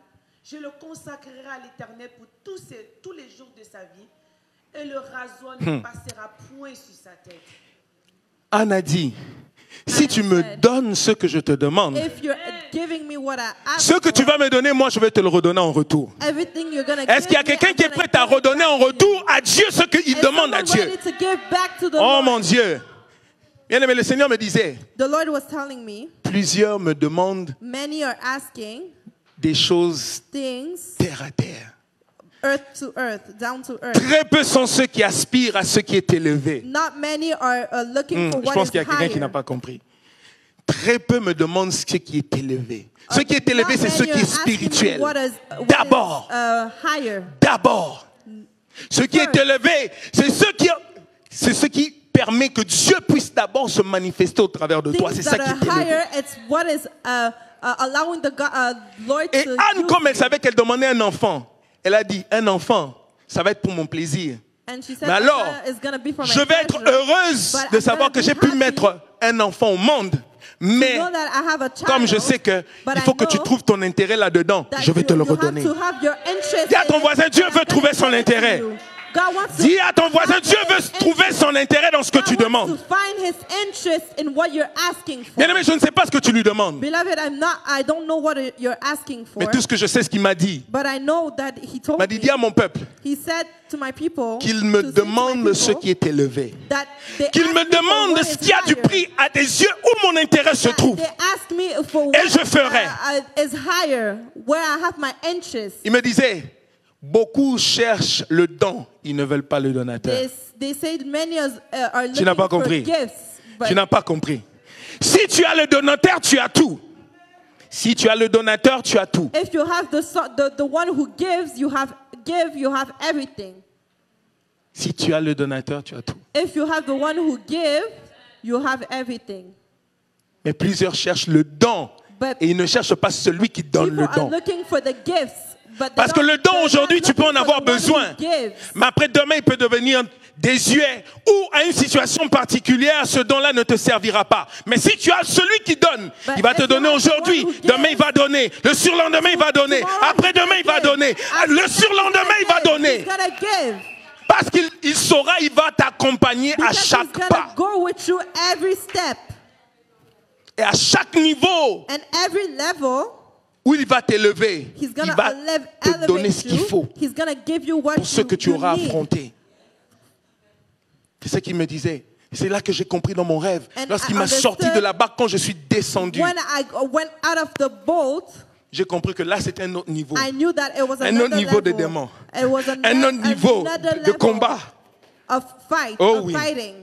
je le consacrerai à l'Éternel pour tous les jours de sa vie, et le rasoir ne passera point sur sa tête. Anne a dit, si tu me donnes ce que je te demande, If you're giving me what I ask ce que tu vas me donner, moi je vais te le redonner en retour. everything you're gonna Est-ce qu'il y a give me, quelqu'un I'm qui est gonna prêt à give it redonner en back to you. retour à Dieu ce qu'il Is demande à someone Dieu? ready to give back to the Oh Lord? mon Dieu. Bien aimé, le Seigneur me disait, The Lord was telling me, plusieurs me demandent many are asking des choses things terre à terre. earth to earth, down to earth. Très peu sont ceux qui aspirent à ce qui est élevé. Not many are looking for Je what pense is qu'il y a quelqu'un qui n'a higher. pas compris. Très peu me demandent ce qui est élevé. Ce qui est élevé, Not c'est ce many qui est are asking me spirituel. what is D'abord. higher. D'abord. Ce qui est élevé, c'est ce qui permet que Dieu puisse d'abord se manifester au travers de toi. C'est Things ça that qui are est élevé. higher, it's what is allowing the Lord Et to Anne, use comme elle you. savait qu'elle demandait un enfant, elle a dit, un enfant, ça va être pour mon plaisir. And she said, Mais alors, it's gonna be for my je vais être pleasure. heureuse But de I'm savoir que gonna j'ai be pu happy mettre un enfant au monde. Mais know that I have a child, comme je sais qu'il but faut I que tu know trouves ton intérêt là-dedans, that je vais te le you have redonner. to have your interest Dis à ton in it, voisin, Dieu and veut I'm trouver gonna son give it to intérêt. you. God wants to Dis à ton voisin, Dieu veut trouver son intérêt dans ce que tu God wants demandes. to find his interest in what you're asking for. Bien aimé, je ne sais pas ce que tu lui demandes. Beloved, I don't know what you're asking for. Mais tout ce que je sais, c'est ce qu'il m'a dit. But I know that he Il told m'a me. dit, dis à mon peuple He said to my people qu'il me to say to my demande ce people qui est élevé. that they Qu'il ask me me for demande what ce is qui a du higher. prix à des yeux où mon intérêt se trouve. They ask me for Et what je ferai. Is higher, where I have my interest. Il me disait, beaucoup cherchent le don, ils ne veulent pas le donateur. They say many are Tu n'as looking pas for compris. gifts, but Tu n'as pas compris. Si tu as le donateur, tu as tout. Si tu as le donateur, tu as tout. if you have the one who gives, you have everything. Si tu as le donateur, tu as tout. If you have the one who gives, you have everything. Mais plusieurs cherchent le don But et ils ne cherchent pas celui qui donne people le are don. looking for the gifts, but Parce que le don aujourd'hui, tu peux en avoir besoin. Gives. Mais après demain, il peut devenir désuet ou à une situation particulière, ce don-là ne te servira pas. Mais si tu as celui qui donne, il va te donner aujourd'hui, demain il va donner, le surlendemain il va donner, après-demain il va donner, le surlendemain il va donner. He's gonna give. Parce qu'il saura, il va t'accompagner à Because chaque he's gonna pas. go with you every step Et à chaque niveau and every level. où il va t'élever, He's il gonna va te donner ce qu'il faut He's gonna give you what pour ce que tu you auras need. affronté. C'est ce qu'il me disait. C'est là que j'ai compris dans mon rêve. And Lorsqu'il I m'a sorti understood de la barque, quand je suis descendu, When I went out of the boat, j'ai compris que là, c'était un autre niveau. I knew that it was Un autre another niveau de level. démon. It was Un autre niveau another de level combat. of fight, Oh of oui. fighting.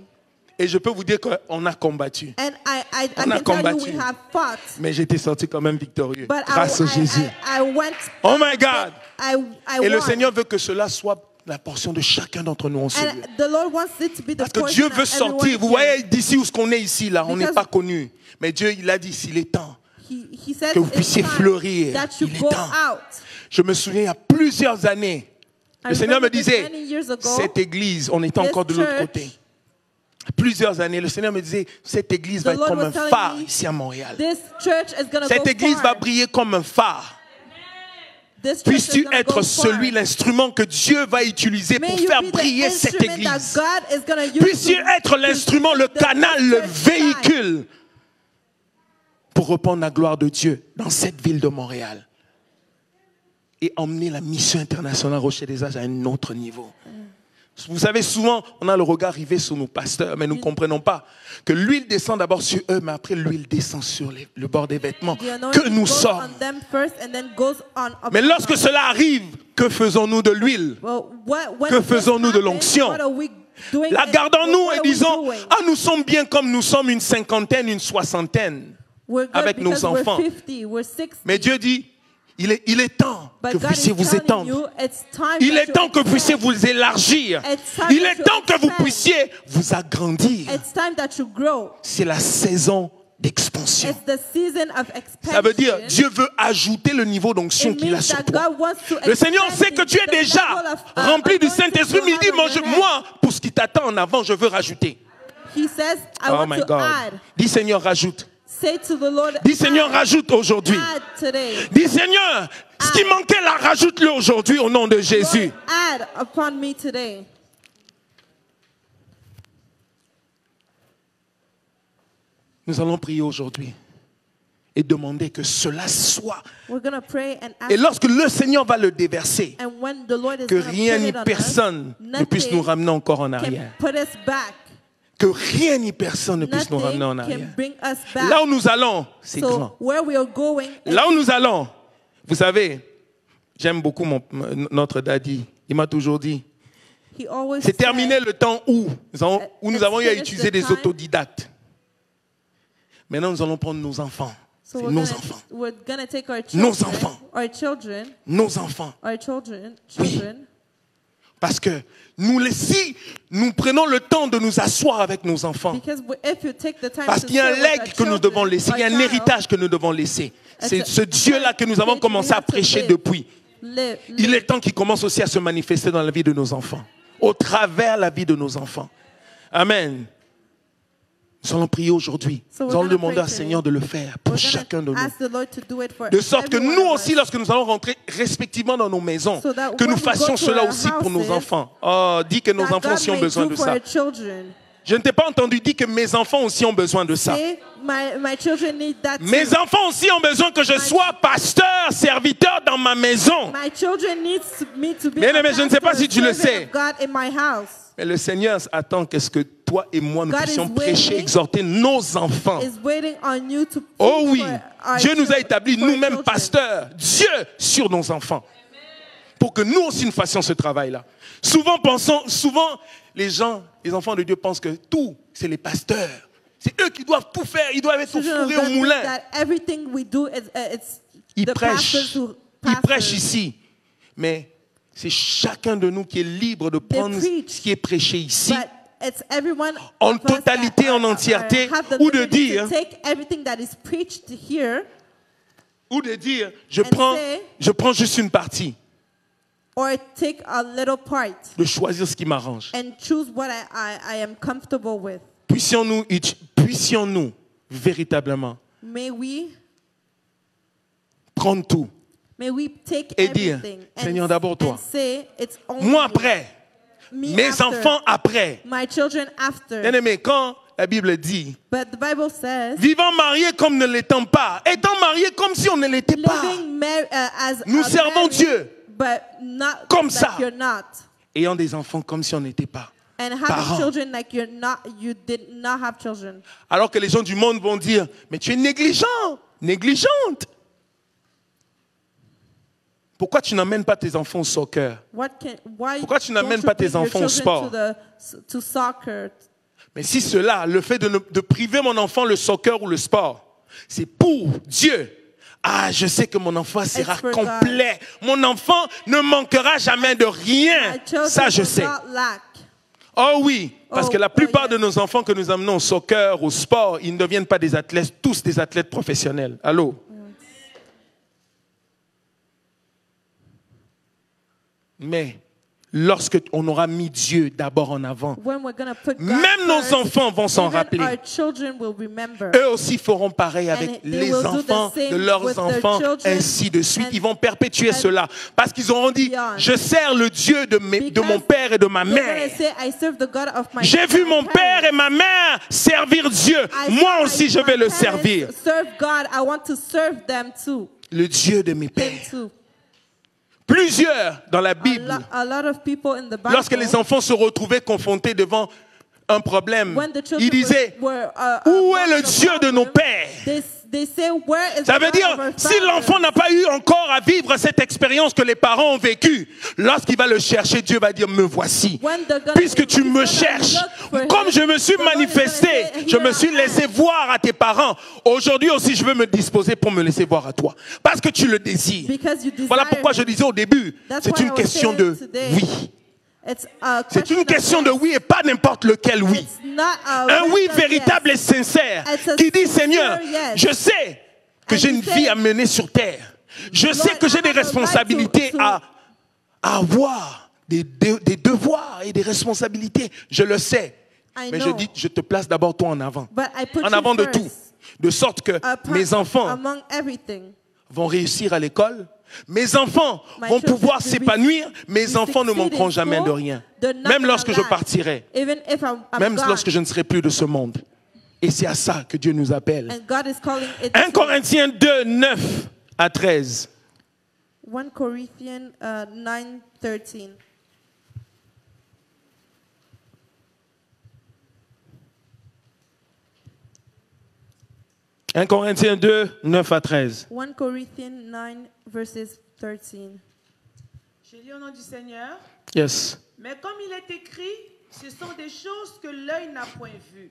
Et je peux vous dire qu'on a combattu. And I On a can tell you combattu. we have fought. Mais j'étais sorti quand même victorieux. But Grâce à Jésus. I went. Oh my God. I Et le won. Seigneur veut que cela soit la portion de chacun d'entre nous en ce lieu. And the Lord wants it to be the Parce que portion Dieu of veut everyone sortir. Vous here. voyez d'ici où ce qu'on est ici, là, on n'est Because- pas connu. Mais Dieu, il a dit, s'il est temps. He said Que vous it's puissiez time fleurir. that you Il est go temps. out. Je me souviens, il y a plusieurs années, I le Seigneur me remember this disait, many years ago, cette église, on était this encore de l'autre church, côté. Plusieurs années, le Seigneur me disait, cette église The va être Lord comme was un telling phare me, ici à Montréal. This church is gonna Cette go église far. va briller comme un phare. This church is Puisses-tu gonna être go celui, far. l'instrument que Dieu va utiliser May pour you faire be the briller cette instrument église. that God is gonna use Puisses-tu to- être l'instrument, le the canal, le church véhicule pour répandre la gloire de Dieu dans cette ville de Montréal et emmener la mission internationale Rocher des Âges à un autre niveau. Vous savez, souvent, on a le regard rivé sur nos pasteurs, mais nous ne comprenons pas que l'huile descend d'abord sur eux, mais après l'huile descend sur le bord des vêtements The anointing que nous goes sommes. on them first and then goes on upon Mais lorsque us. cela arrive, que faisons-nous de l'huile? Well, when Que this faisons-nous de happens, l'onction? what are we doing La and gardons-nous what et are we disons, doing? ah, nous sommes bien comme nous sommes une cinquantaine, une soixantaine, We're good avec nos because enfants. We're 50, we're 60. Mais Dieu dit, il est temps But que vous God puissiez is vous telling étendre. you, it's time Il that est you temps que vous puissiez expand. vous élargir. It's time Il that est you temps que vous expand. puissiez vous agrandir. It's time that you grow. C'est la saison d'expansion. It's the season of expansion. Ça veut dire, Dieu veut ajouter le niveau d'onction It qu'il a means sur that toi. God wants to Le Seigneur expand sait que tu es the déjà level of, rempli du anointing Saint-Esprit, mais il dit, you have on your head. moi, pour ce qui t'attend en avant, je veux rajouter. He says, I Oh want my to God. add. Dis Seigneur, rajoute. Say to the Lord, Dis Seigneur, add, rajoute aujourd'hui. add today. Dis Seigneur, ce qui manquait là, rajoute-le aujourd'hui au nom de Jésus. Lord, add upon me today. Nous allons prier aujourd'hui et demander que cela soit. We're going to pray and ask. Et lorsque le Seigneur va le déverser, And when the Lord is que going to rien put ni it on personne us, ne puisse nous nothing ramener encore en can arrière. put us back. Que rien ni personne ne puisse nous Nothing ramener en can arrière. bring us back. Là où nous allons, c'est So grand. where we are going, Là où nous allons, vous savez, j'aime beaucoup notre daddy. Il m'a toujours dit, he always c'est terminé said, le temps où nous avons eu à It's utiliser the des time. autodidactes. Maintenant, nous allons prendre nos enfants. so C'est we're nos gonna, enfants. we're gonna take our Nos children, enfants. our children, Nos enfants. our children, Oui. children. Parce que si nous prenons le temps de nous asseoir avec nos enfants, Because if you take the time parce to qu'il y a un sit with legs our que nous children, devons laisser, il y a un our child, héritage que nous devons laisser. C'est it's a- ce Dieu-là que nous avons we commencé à have to prêcher live. depuis. live. Il est temps qu'il commence aussi à se manifester dans la vie de nos enfants, au travers la vie de nos enfants. Amen. Nous allons prier aujourd'hui. So Nous we're allons gonna demander pray au today. Seigneur de le faire pour We're chacun de gonna nous. ask the Lord to do it for De sorte que every one nous of aussi, us. lorsque nous allons rentrer respectivement dans nos maisons, So that que when nous we fassions go to cela our aussi pour nos houses, enfants. Oh, dis que nos That enfants God aussi ont may besoin do de for ça. our children. Je ne t'ai pas entendu dire que mes enfants aussi ont besoin de ça. Say, my children need that too. Mes enfants aussi ont besoin que je sois pasteur, serviteur dans ma maison. My children needs me to be Bien a aimé, je ne sais pas pastor, si tu le servant sais. of God in my house. Mais le Seigneur attend qu'est-ce que toi et moi nous God puissions is prêcher, waiting. exhorter nos enfants. Is waiting on you to Oh preach oui, for our Dieu nous a children, établis for our nous-mêmes children. pasteurs, Dieu sur nos enfants. Pour que nous aussi nous fassions ce travail-là. Souvent les gens, les enfants de Dieu pensent que tout, c'est les pasteurs. C'est eux qui doivent tout faire, ils doivent être au Children of fourré au God think moulin. that everything we do is it's Ils the pastors prêchent pastors. ici. Mais c'est chacun de nous qui est libre de prendre preach. ce qui est prêché ici. But it's everyone En of us totalité, that en entièreté, have the ou de liberty dire- to take everything that is preached here Ou de dire, And je prends juste une partie, or take a little part de choisir ce qui m'arrange. and choose what I am comfortable with. Puissions-nous véritablement May we prendre tout. take Et dire, everything Seigneur, d'abord toi. and say it's only Moi you. après, Me mes after, enfants après. my children after. Bien aimé, quand la Bible dit, But the Bible says, vivant mariés comme ne l'étant pas, étant mariés comme si on ne l'était pas, living as nous servons married, Dieu but not comme like ça. you're not. ayant des enfants comme si on n'était pas. And having Parents. children like you did not have children. Alors que les gens du monde vont dire, mais tu es négligent, négligente. Pourquoi tu n'emmènes pas tes enfants au soccer? Why Pourquoi tu don't n'amènes you pas bring tes your enfants au children sport? to soccer? Mais si cela, le fait de priver mon enfant le soccer ou le sport, c'est pour Dieu. Ah, je sais que mon enfant sera It's for complet. Mon enfant ne manquera jamais de rien. My children Ça, je will sais. not lack. Oh oui, parce que la plupart yes. de nos enfants que nous amenons au soccer, au sport, ils ne deviennent pas des athlètes, tous des athlètes professionnels. Allô? Mais lorsque on aura mis Dieu d'abord en avant, When we're gonna put God même nos first, enfants vont s'en even rappeler. our children will remember. Eux aussi feront pareil avec And they les will do enfants the same de leurs with their enfants, children. ainsi de suite. And- Ils vont perpétuer and cela. Parce qu'ils auront dit, beyond. je sers le Dieu de mon Because père et de ma They're mère. gonna say, I serve the God of my J'ai vu my mon parents. père et ma mère servir Dieu. I Moi saw aussi, my je vais le parents servir. Serve God. I want to serve them too. Le Dieu de mes Them pères. too. Plusieurs dans la Bible, A lot of people in the Bible. lorsque les enfants se retrouvaient confrontés devant un problème, when the children ils disaient, were, où est le among the Dieu de nos problem, pères? They say, where is Ça the veut God dire, of our si fathers? l'enfant n'a pas eu encore à vivre cette expérience que les parents ont vécue, lorsqu'il va le chercher, Dieu va dire, me voici. When they're gonna- Puisque tu he's me gonna cherches, look for him, comme je me suis the Lord is gonna manifesté, say, je "Here me suis I am." laissé voir à tes parents. Aujourd'hui aussi, je veux me disposer pour me laisser voir à toi. Parce que tu le désires. Because you desire Voilà pourquoi je him. disais au début, That's c'est why une I was question saying de today, oui. It's a C'est une question of de yes. oui et pas n'importe lequel oui. It's not a Un oui random véritable yes. et sincère It's a qui dit, sincere Seigneur, yes. je sais que And j'ai you une say, vie à mener sur terre. Je Lord, sais que j'ai I des have a right responsabilités to- à avoir, des devoirs et des responsabilités. Je le sais. I Mais je know. dis, je te place d'abord toi en avant. But I put En you avant de first, tout. De sorte que mes enfants among everything. vont réussir à l'école. Mes enfants My vont children pouvoir will s'épanouir. Mes be enfants ne succeed in manqueront jamais de school. rien. They're not Même gonna lorsque je lack. partirai. Even if I'm Même gone. lorsque je ne serai plus de ce monde. Et c'est à ça que Dieu nous appelle. And God is calling it 1 Corinthiens 2, 9 à 13. 1 Corinthians 9:13. « 1 Corinthiens 2, 9 à 13. 1 Corinthians 9 verses 13. Je lis au nom du Seigneur. Yes. Mais comme il est écrit, ce sont des choses que l'œil n'a point vues,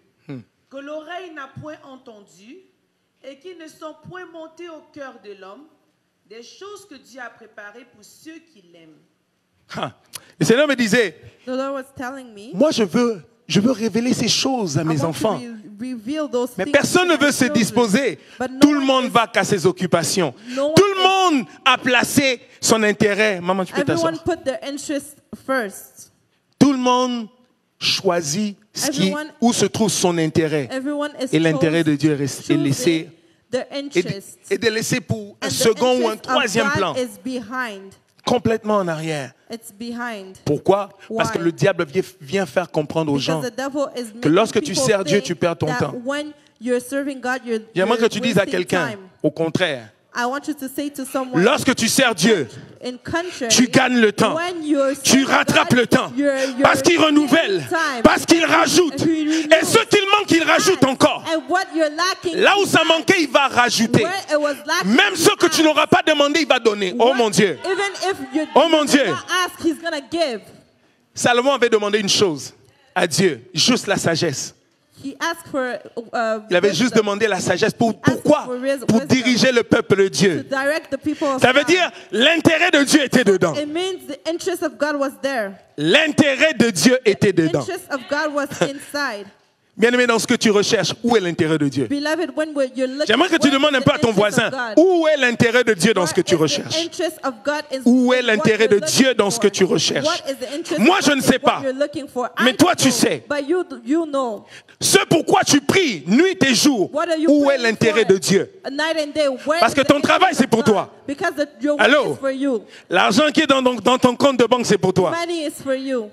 que l'oreille n'a point entendues, et qui ne sont point montées au cœur de l'homme, des choses que Dieu a préparées pour ceux qui l'aiment. Ah. Le Seigneur me disait, The Lord was telling me, moi je veux révéler ces choses à I mes want enfants. to reveal those Mais things personne to ne veut my se children. disposer. But no Tout le one monde is- va qu'à ses occupations. No one Tout le monde a placé son intérêt. Maman, tu peux Everyone t'asseoir. put their interest first. Tout le monde choisit Everyone- où se trouve son intérêt. Everyone is Et l'intérêt de Dieu est choosing laissé their interest. et de laisser pour un And the second ou un interest of troisième God plan, is behind. complètement en arrière. It's behind. Pourquoi? Parce Why? que le diable vient faire comprendre aux gens Because the devil is que making lorsque tu people sers Dieu, think tu perds ton that temps. when you're serving God, you're J'aimerais que tu dises à wasting quelqu'un, time. au contraire, I want you to say to someone, lorsque tu sers Dieu, in contrary, tu gagnes le temps. when you're Tu serving rattrapes God, le temps. you're Parce qu'il renouvelle, gaining time. parce qu'il rajoute. He renews. Et ce qu'il manque, il rajoute encore. And what you're lacking, Là où he ça adds. manquait, il va rajouter. Where it was lacking, Même ce que tu n'auras pas demandé, il va donner. Oh What- mon Dieu. Even if you Oh mon did Dieu. not ask, he's gonna give. Salomon avait demandé une chose à Dieu, juste la sagesse. He asked for Il avait juste wisdom demandé la sagesse. Pourquoi? for wisdom. Pour diriger le peuple de to Dieu. direct the people of Ça veut God. dire l'intérêt de Dieu était dedans. It means the interest of God was there. L'intérêt de Dieu était The dedans. interest of God was inside. Bien-aimé, dans ce que tu recherches, où est l'intérêt de Dieu? Beloved, when you're looking, J'aimerais que tu where demandes is un peu the à ton interest voisin, of God? où est l'intérêt de Dieu dans ce que tu Where is the recherches? interest of God in Où est what l'intérêt you're de Dieu looking dans ce que for? tu recherches? What is the interest Moi, of je God ne in sais what pas. you're looking for? Mais I toi, don't tu know, sais. But you know. Ce pourquoi tu pries nuit et jour, What are you où est praying l'intérêt for? de Dieu? Night and day. Where Parce is que the ton interest travail, c'est of pour God? toi. Because your work Allô? is for you. L'argent qui est dans ton compte de banque, c'est pour toi. Money is for you.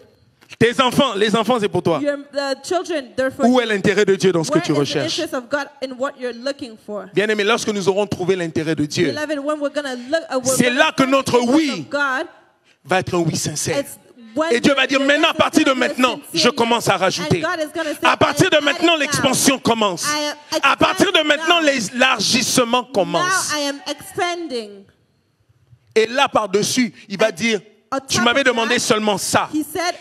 Tes enfants, les enfants, c'est pour toi. Your children, they're for Où you. est l'intérêt de Dieu dans ce que Where tu is the recherches? interest of God in what you're looking for? Bien-aimé, lorsque nous aurons trouvé l'intérêt de Dieu, Beloved, when we're gonna look, c'est là que notre oui of God, va être un oui sincère. it's when Et Dieu va dire, your maintenant, à yes is partir de gonna be maintenant, sincere je commence à yes. rajouter. And God is gonna say, À partir de I am maintenant, adding l'expansion now. commence. I am À partir de expanding maintenant, now. l'élargissement commence. Now I am expanding. Et là, par-dessus, il va dire, On tu top m'avais of demandé that, seulement ça. He said,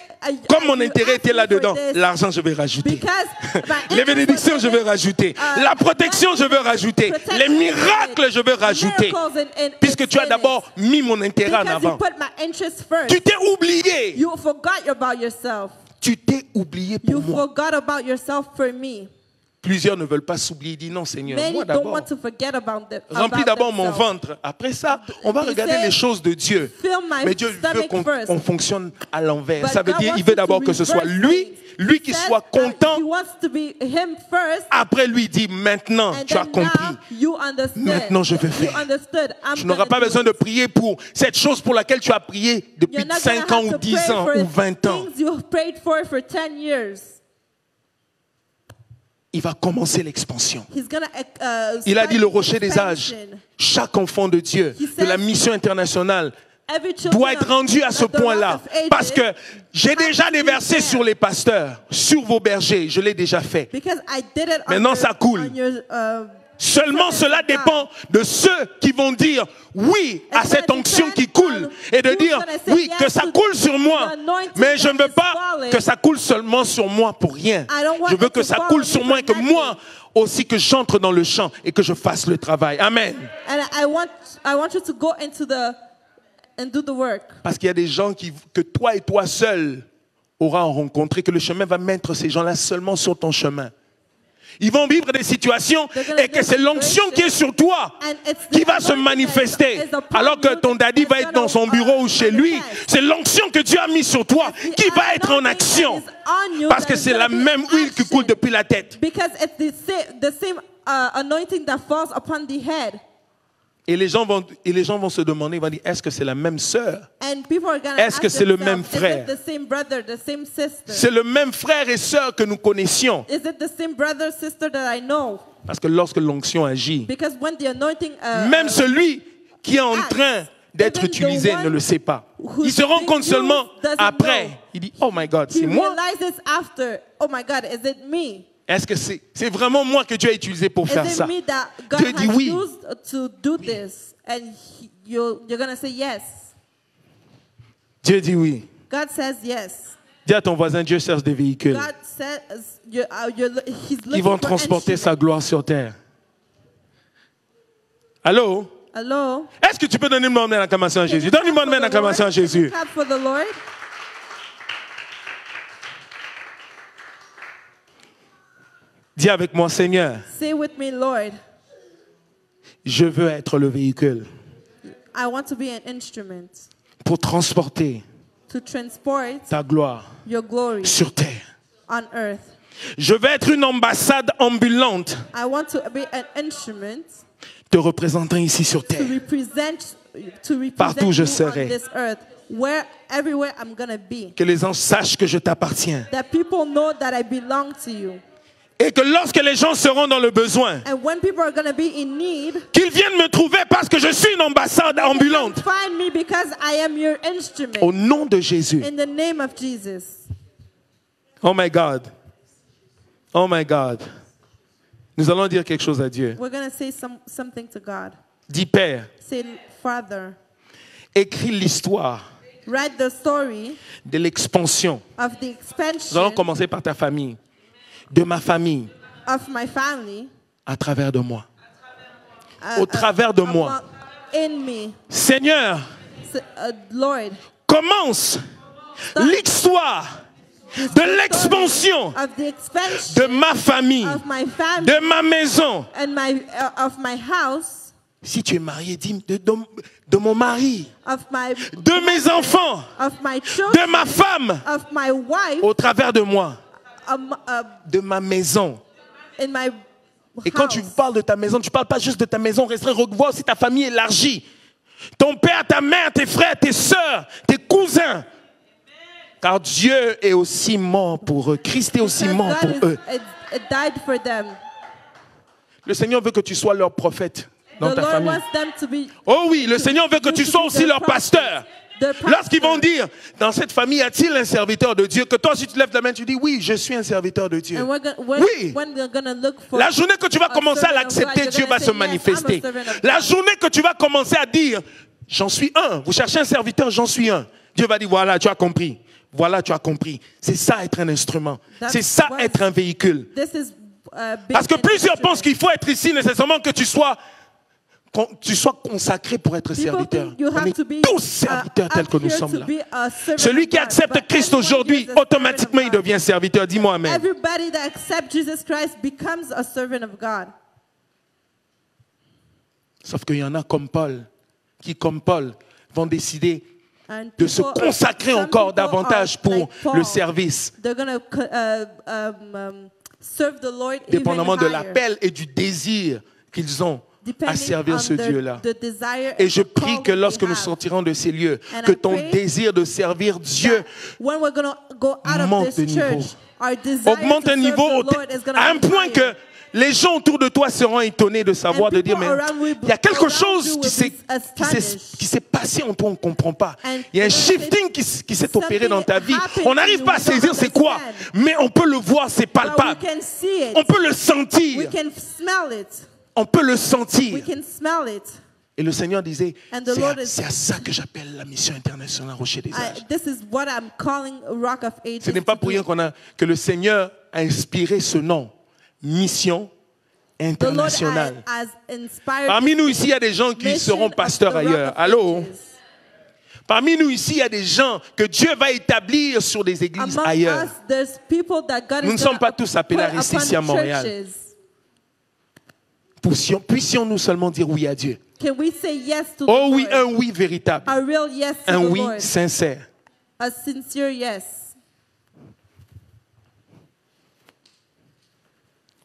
Comme mon you intérêt asked était me là-dedans, for this l'argent, je vais rajouter. because my Les interest bénédictions, was je in vais it. rajouter. La protection, je veux rajouter. Les miracles, je veux rajouter. Puisque tu as d'abord mis mon intérêt en Because avant. you put my interest first. Tu t'es oublié. You forgot about yourself. Tu t'es oublié You pour moi. forgot about yourself for me. Plusieurs ne veulent pas s'oublier. Ils disent non, Seigneur, Many moi don't d'abord. want to forget about them. Remplis d'abord mon themselves. ventre. Après ça, on va They regarder say, les choses de Dieu. Fill my Mais Dieu veut stomach qu'on first. on fonctionne à l'envers. But Ça veut God dire wants il veut you d'abord to que ce soit reverse lui, things. lui qui He said, soit content. He wants to be him first. Après lui, il dit maintenant, And tu as then compris. now you understood. Maintenant, je vais You faire. understood. I'm Tu n'auras gonna pas do besoin it. de prier pour cette chose pour laquelle tu as prié depuis You're not 5 gonna ans have ou to 10 pray ans for ou 20 ans. things you prayed for 10 years. Il va commencer l'expansion. He's gonna, Il a dit start le rocher des âges. expansion. Chaque enfant de Dieu, de la mission internationale, Every children doit être rendu à ce of the rock point-là. of ages Parce que j'ai déjà have to be déversé there. sur les pasteurs, sur vos bergers. Je l'ai déjà fait. Because I did it Maintenant, ça coule. on your, Seulement cela dépend de ceux qui vont dire oui à It's cette gonna onction depend qui coule on et de who's dire gonna say oui yes que ça to coule sur moi, the anointing mais je ne that veux is pas falling. que ça coule seulement sur moi pour rien. I don't want Je veux it que to ça fall coule on sur me moi et for que moi aussi que j'entre dans le champ et que je fasse le travail. Amen. And I want you to go into and do the work. Parce qu'il y a des gens que toi et toi seul auras rencontré, que le chemin va mettre ces gens-là seulement sur ton chemin. Ils vont vivre des situations et que c'est l'onction qui est sur toi qui va se manifester. Alors que ton daddy va être dans son bureau ou chez lui, c'est l'onction que Dieu a mis sur toi qui va être en action. Parce que c'est la même huile qui coule depuis la tête. Because it's the same anointing that falls upon the head. Et les gens vont se demander, ils vont dire, est-ce que c'est la même sœur? And people are gonna Est-ce ask que c'est le themselves, même frère? Is it the same brother, the same sister? C'est le même frère et sœur que nous connaissions. Is it the same brother, sister that I know? Parce que lorsque l'onction agit, Because when the anointing, même celui qui est en train d'être even the utilisé one ne le sait pas. who's Il se rend being compte seulement used doesn't après. know. Il dit, oh my God, he c'est moi? realizes after, oh my God, is it me? Est-ce que c'est vraiment moi que Dieu a utilisé pour faire Is it ça? me that God Dieu dit has oui. used to do this? And you're going to say yes. Dieu dit oui. God says yes. Dis à ton voisin, Dieu cherche des véhicules God says he's qui looking vont for transporter instruments. sa gloire sur terre. Allô? Hello? Est-ce que tu peux donner une bonne main d'acclamation à Jésus? Donne une bonne main d'acclamation à Jésus. Clap for the Lord. Dis avec moi, Seigneur, Say with me, Lord, je veux être le véhicule I want to be an instrument pour transporter to transport ta gloire your glory sur terre. on earth. Je vais être une ambassade ambulante I want to be an instrument te représentant ici sur to terre. represent Partout où je you serai. on this earth. Everywhere I'm gonna be. Que les gens sachent que je t'appartiens. That people know that I belong to you. Et que lorsque les gens seront dans le besoin, And when people are gonna be in need, qu'ils viennent me trouver parce que je suis une ambassade ambulante. find me because I am your instrument. Au nom de Jésus. In the name of Jesus. Oh my God. Oh my God. Nous allons dire quelque chose à Dieu. We're gonna say something to God. Dis Père, Say, Father, écris l'histoire write the story de l'expansion. of the Nous allons expansion commencer par ta famille. De ma famille, of my family à travers de moi. Au travers de moi. in me. Seigneur, Lord, commence l'histoire de l'expansion of the expansion de ma famille, of my family de ma maison. and of my house, Si tu es marié, dis de mon mari, of my de mes enfants, of my de children, ma femme, of my wife, au travers de moi, uh, de ma maison. in my Et quand tu house. parles de ta maison, tu ne parles pas juste de ta maison, revois aussi ta famille élargie. Ton père, ta mère, tes frères, tes sœurs, tes cousins. Car Dieu est aussi mort pour eux. Christ est aussi mort pour eux. It died for them. Le Seigneur veut que tu sois leur prophète dans The ta Lord famille. wants them to be. Oh oui, le Seigneur veut que tu sois aussi leur pasteur. Lorsqu'ils vont dire, dans cette famille, y a-t-il un serviteur de Dieu? Que toi, si tu lèves la main, tu dis, oui, je suis un serviteur de Dieu. Oui. La journée que tu vas commencer à l'accepter, Dieu va se manifester. La journée que tu vas commencer à dire, j'en suis un. Vous cherchez un serviteur, j'en suis un. Dieu va dire, voilà, tu as compris. Voilà, tu as compris. C'est ça être un instrument. C'est ça être un véhicule. Parce que plusieurs pensent qu'il faut être ici nécessairement que tu sois consacré pour être serviteur. On est tous serviteurs tels que nous sommes là. Celui qui accepte Christ aujourd'hui, automatiquement il devient serviteur. Dis-moi amen. Everybody that accepts Jesus Christ becomes a servant of God. Sauf qu'il y en a comme Paul, qui comme Paul vont décider de se consacrer encore davantage pour le service. Dépendamment de l'appel et du désir qu'ils ont à servir ce Dieu-là. Et je prie que lorsque nous sortirons de ces lieux, que ton désir de servir Dieu monte de niveau. Augmente un niveau à un point que les gens autour de toi seront étonnés de savoir, de dire, mais il y a quelque chose qui s'est passé en toi, on ne comprend pas. Il y a un shifting qui s'est opéré dans ta vie. On n'arrive pas à saisir c'est quoi, mais on peut le voir, c'est palpable. On peut le sentir. On peut le sentir. Et le Seigneur disait, c'est à ça que j'appelle la mission internationale Rocher des Âges. Ce n'est pas pour rien que le Seigneur a inspiré ce nom. Mission internationale. Parmi nous ici, il y a des gens qui seront pasteurs ailleurs. Allô? Parmi nous ici, il y a des gens que Dieu va établir sur des églises ailleurs. Nous ne sommes pas tous appelés à rester ici à Montréal. Puissions-nous seulement dire oui à Dieu. Oh oui, un oui véritable. Un oui sincère. A sincere yes.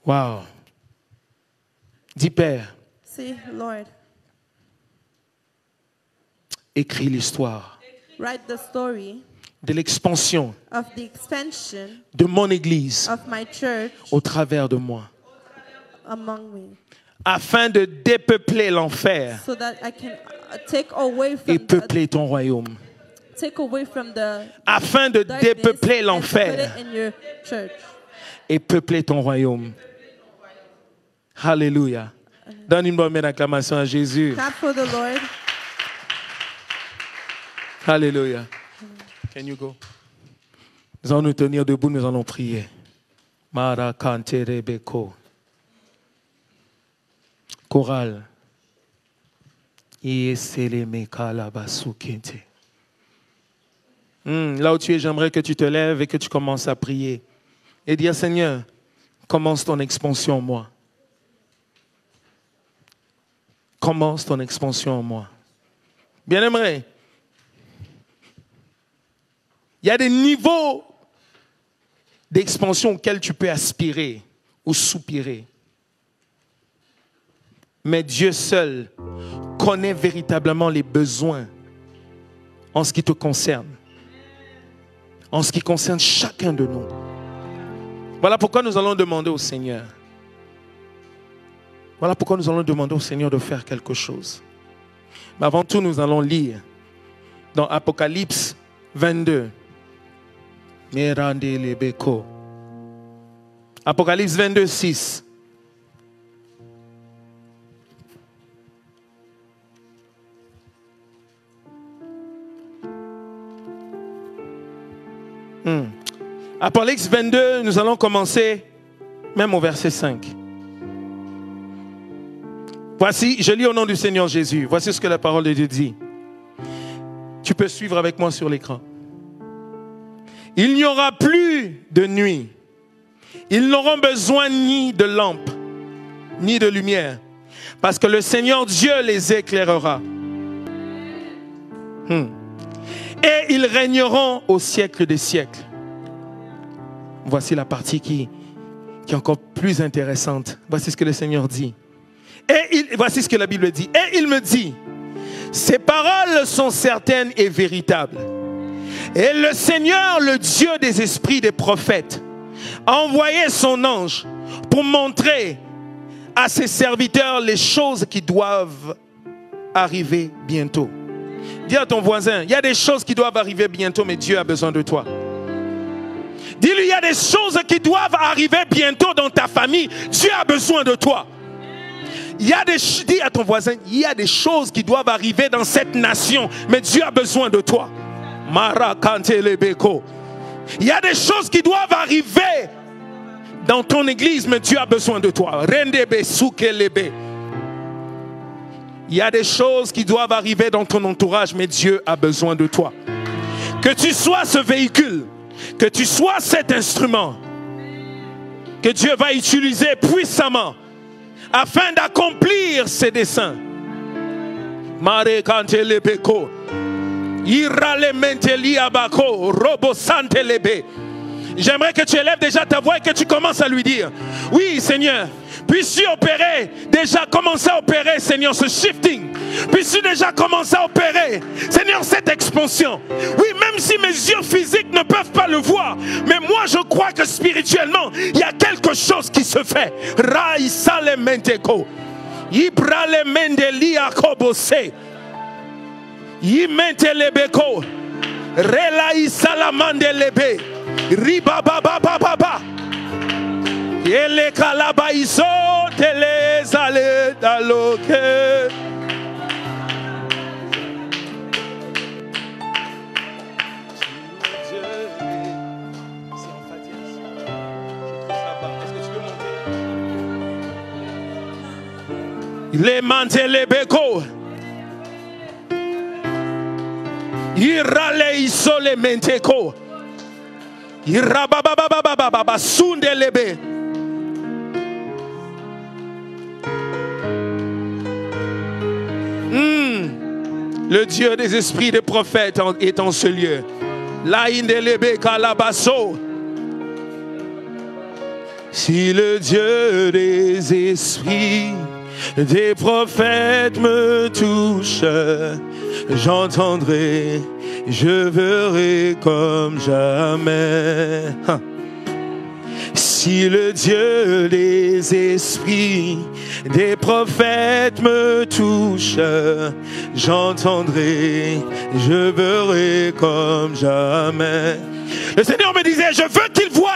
Wow. Dis Père. Say, Lord. Écris l'histoire. Write the story de l'expansion of the expansion de mon église of my church au travers de moi. Among me. Afin de dépeupler l'enfer So that I can take away from et peupler ton royaume. Take away from the afin de dépeupler l'enfer et peupler ton royaume. Alléluia. Donne une bonne acclamation à Jésus. Clap for the Lord. Alléluia. Can you go? Nous allons nous tenir debout, nous allons prier. Marakante Rebeko. Chorale. Là où tu es, j'aimerais que tu te lèves et que tu commences à prier. Et dire, Seigneur, commence ton expansion en moi. Commence ton expansion en moi. Bien-aimé, il y a des niveaux d'expansion auquel tu peux aspirer ou soupirer. Mais Dieu seul connaît véritablement les besoins en ce qui te concerne, en ce qui concerne chacun de nous. Voilà pourquoi nous allons demander au Seigneur. Voilà pourquoi nous allons demander au Seigneur de faire quelque chose. Mais avant tout, nous allons lire dans Apocalypse 22. Apocalypse 22, 6. Apocalypse 22, nous allons commencer même au verset 5. Voici, je lis au nom du Seigneur Jésus. Voici ce que la parole de Dieu dit. Tu peux suivre avec moi sur l'écran. Il n'y aura plus de nuit. Ils n'auront besoin ni de lampe, ni de lumière, parce que le Seigneur Dieu les éclairera. Et ils régneront au siècle des siècles. Voici la partie qui est encore plus intéressante. Voici ce que le Seigneur dit. Voici ce que la Bible dit. Et il me dit, ces paroles sont certaines et véritables. Et le Seigneur, le Dieu des esprits des prophètes, a envoyé son ange pour montrer à ses serviteurs les choses qui doivent arriver bientôt. Dis à ton voisin, il y a des choses qui doivent arriver bientôt, mais Dieu a besoin de toi. Dis-lui, il y a des choses qui doivent arriver bientôt dans ta famille. Dieu a besoin de toi. Dis à ton voisin, il y a des choses qui doivent arriver dans cette nation, mais Dieu a besoin de toi. Il y a des choses qui doivent arriver dans ton église, mais Dieu a besoin de toi. Il y a des choses qui doivent arriver dans ton entourage, mais Dieu a besoin de toi. Que tu sois ce véhicule, que tu sois cet instrument que Dieu va utiliser puissamment afin d'accomplir ses desseins. J'aimerais que tu élèves déjà ta voix et que tu commences à lui dire, oui Seigneur, puisses-tu opérer, déjà commencer à opérer Seigneur ce shifting. Puisses-tu déjà commencer à opérer Seigneur cette expansion. Oui, même si mes yeux physiques ne peuvent pas le voir, mais moi je crois que spirituellement il y a quelque chose qui se fait. Raïsale menteko Ibrale mendeli akobose Yimentelebeko Relaïsala mandelebe Riba baba baba baba Yele kalabaiso tele zale daloke. Les mantelebeko Irale isole menteko Irababababababa sundelebe. Le Dieu des esprits des prophètes est en ce lieu. La indelebe kalabaso. Si le Dieu des esprits des prophètes me touche, j'entendrai, je verrai comme jamais. Si le Dieu des esprits des prophètes me touche, j'entendrai, je verrai comme jamais. Le Seigneur me disait, je veux qu'ils voient,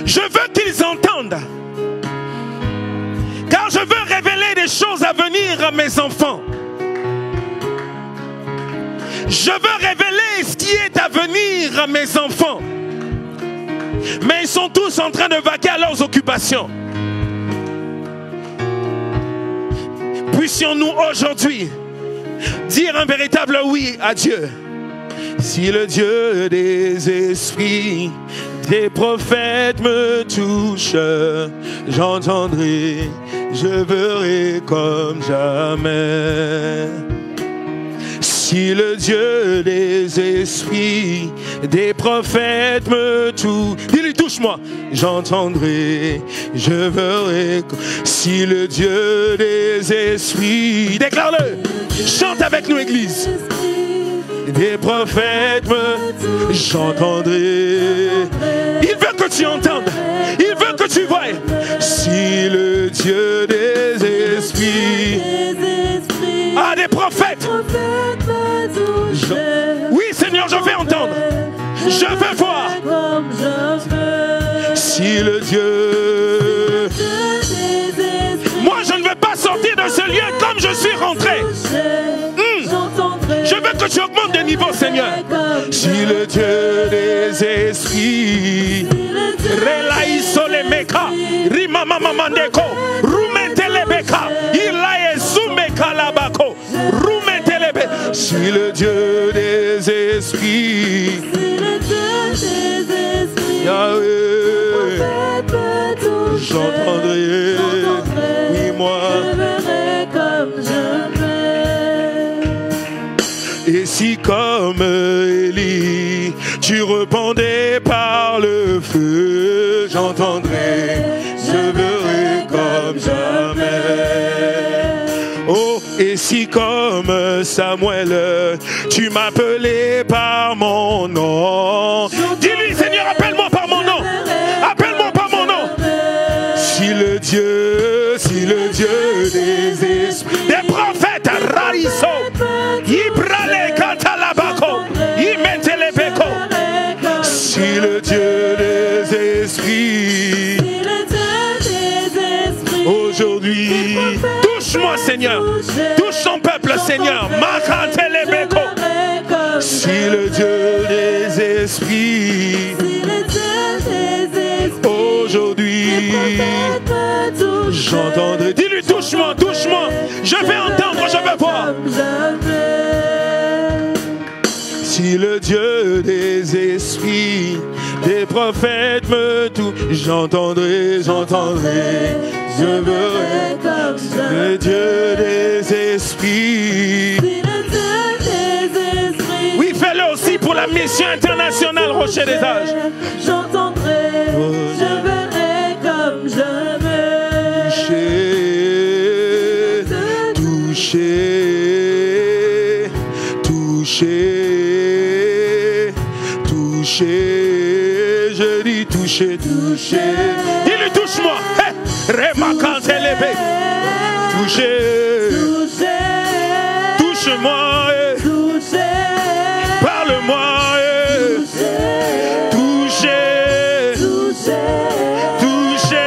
je veux qu'ils entendent, car je veux révéler des choses à venir à mes enfants. Je veux révéler ce qui est à venir à mes enfants. Mais ils sont tous en train de vaquer à leurs occupations. Puissions-nous aujourd'hui dire un véritable oui à Dieu. Si le Dieu des esprits des prophètes me touche, j'entendrai, je verrai comme jamais. Si le Dieu des esprits, des prophètes me touche, dis-lui touche-moi, j'entendrai, je verrai. Si le Dieu des esprits, déclare-le, chante avec nous Église. Des prophètes j'entendrai. Il veut que tu entendes, il veut que tu voies. Si le Dieu des esprits, des prophètes, oui Seigneur, je vais entendre, je veux voir. Si le Dieu, moi je ne veux pas sortir de ce lieu comme je suis rentré. Je veux que tu augmentes de niveau, Seigneur. Si le Dieu des esprits, Relaïso le meka, Rimama Mamandeko, Rumetelebeka, Ilaezumeka Labako, Rumetelebe. Si le Dieu des esprits, Yahweh, j'entendrai, oui moi. Et si comme Élie, tu répandais par le feu, j'entendrai, je verrai comme jamais. Oh, et si comme Samuel, tu m'appelais par mon nom, dis-lui Seigneur, appelle-moi par mon nom, appelle-moi par mon nom. Si le Dieu des esprits, des prophètes, Rariso, Ibrale Katalabako, Imetelebeko. Si le Dieu des esprits, aujourd'hui, touche-moi Seigneur, touche son peuple Seigneur, Makatelebeko. Si le Dieu des esprits, aujourd'hui, j'entendrai. Dis-lui touche-moi, touche-moi, je vais entendre, je vais voir. Si le Dieu des esprits, des prophètes me touche, j'entendrai, j'entendrai, je verrai comme ça. Le Dieu des esprits. Oui, fais-le aussi pour la mission internationale Rocher des Âges. J'entendrai, je verrai comme jamais. Toucher, toucher, toucher, je dis toucher, toucher. Dis-lui touche-moi, Remakantelebe, toucher, touche-moi, parle-moi, toucher, toucher,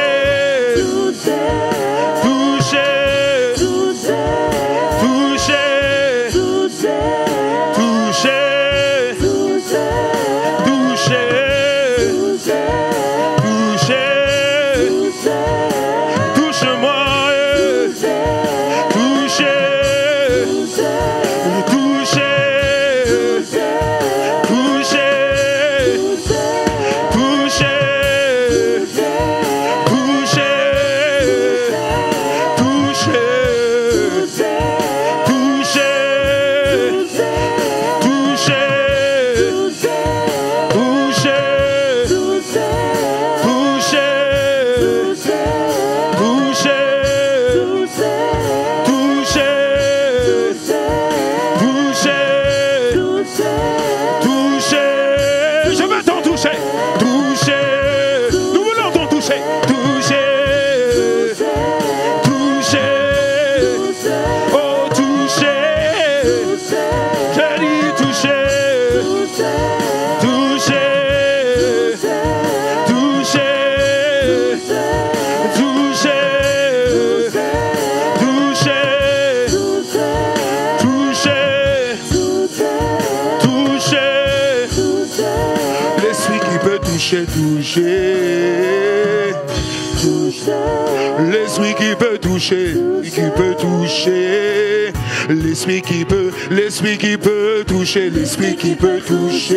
L'esprit qui peut toucher, l'esprit qui peut toucher, l'esprit qui peut toucher, l'esprit qui peut toucher,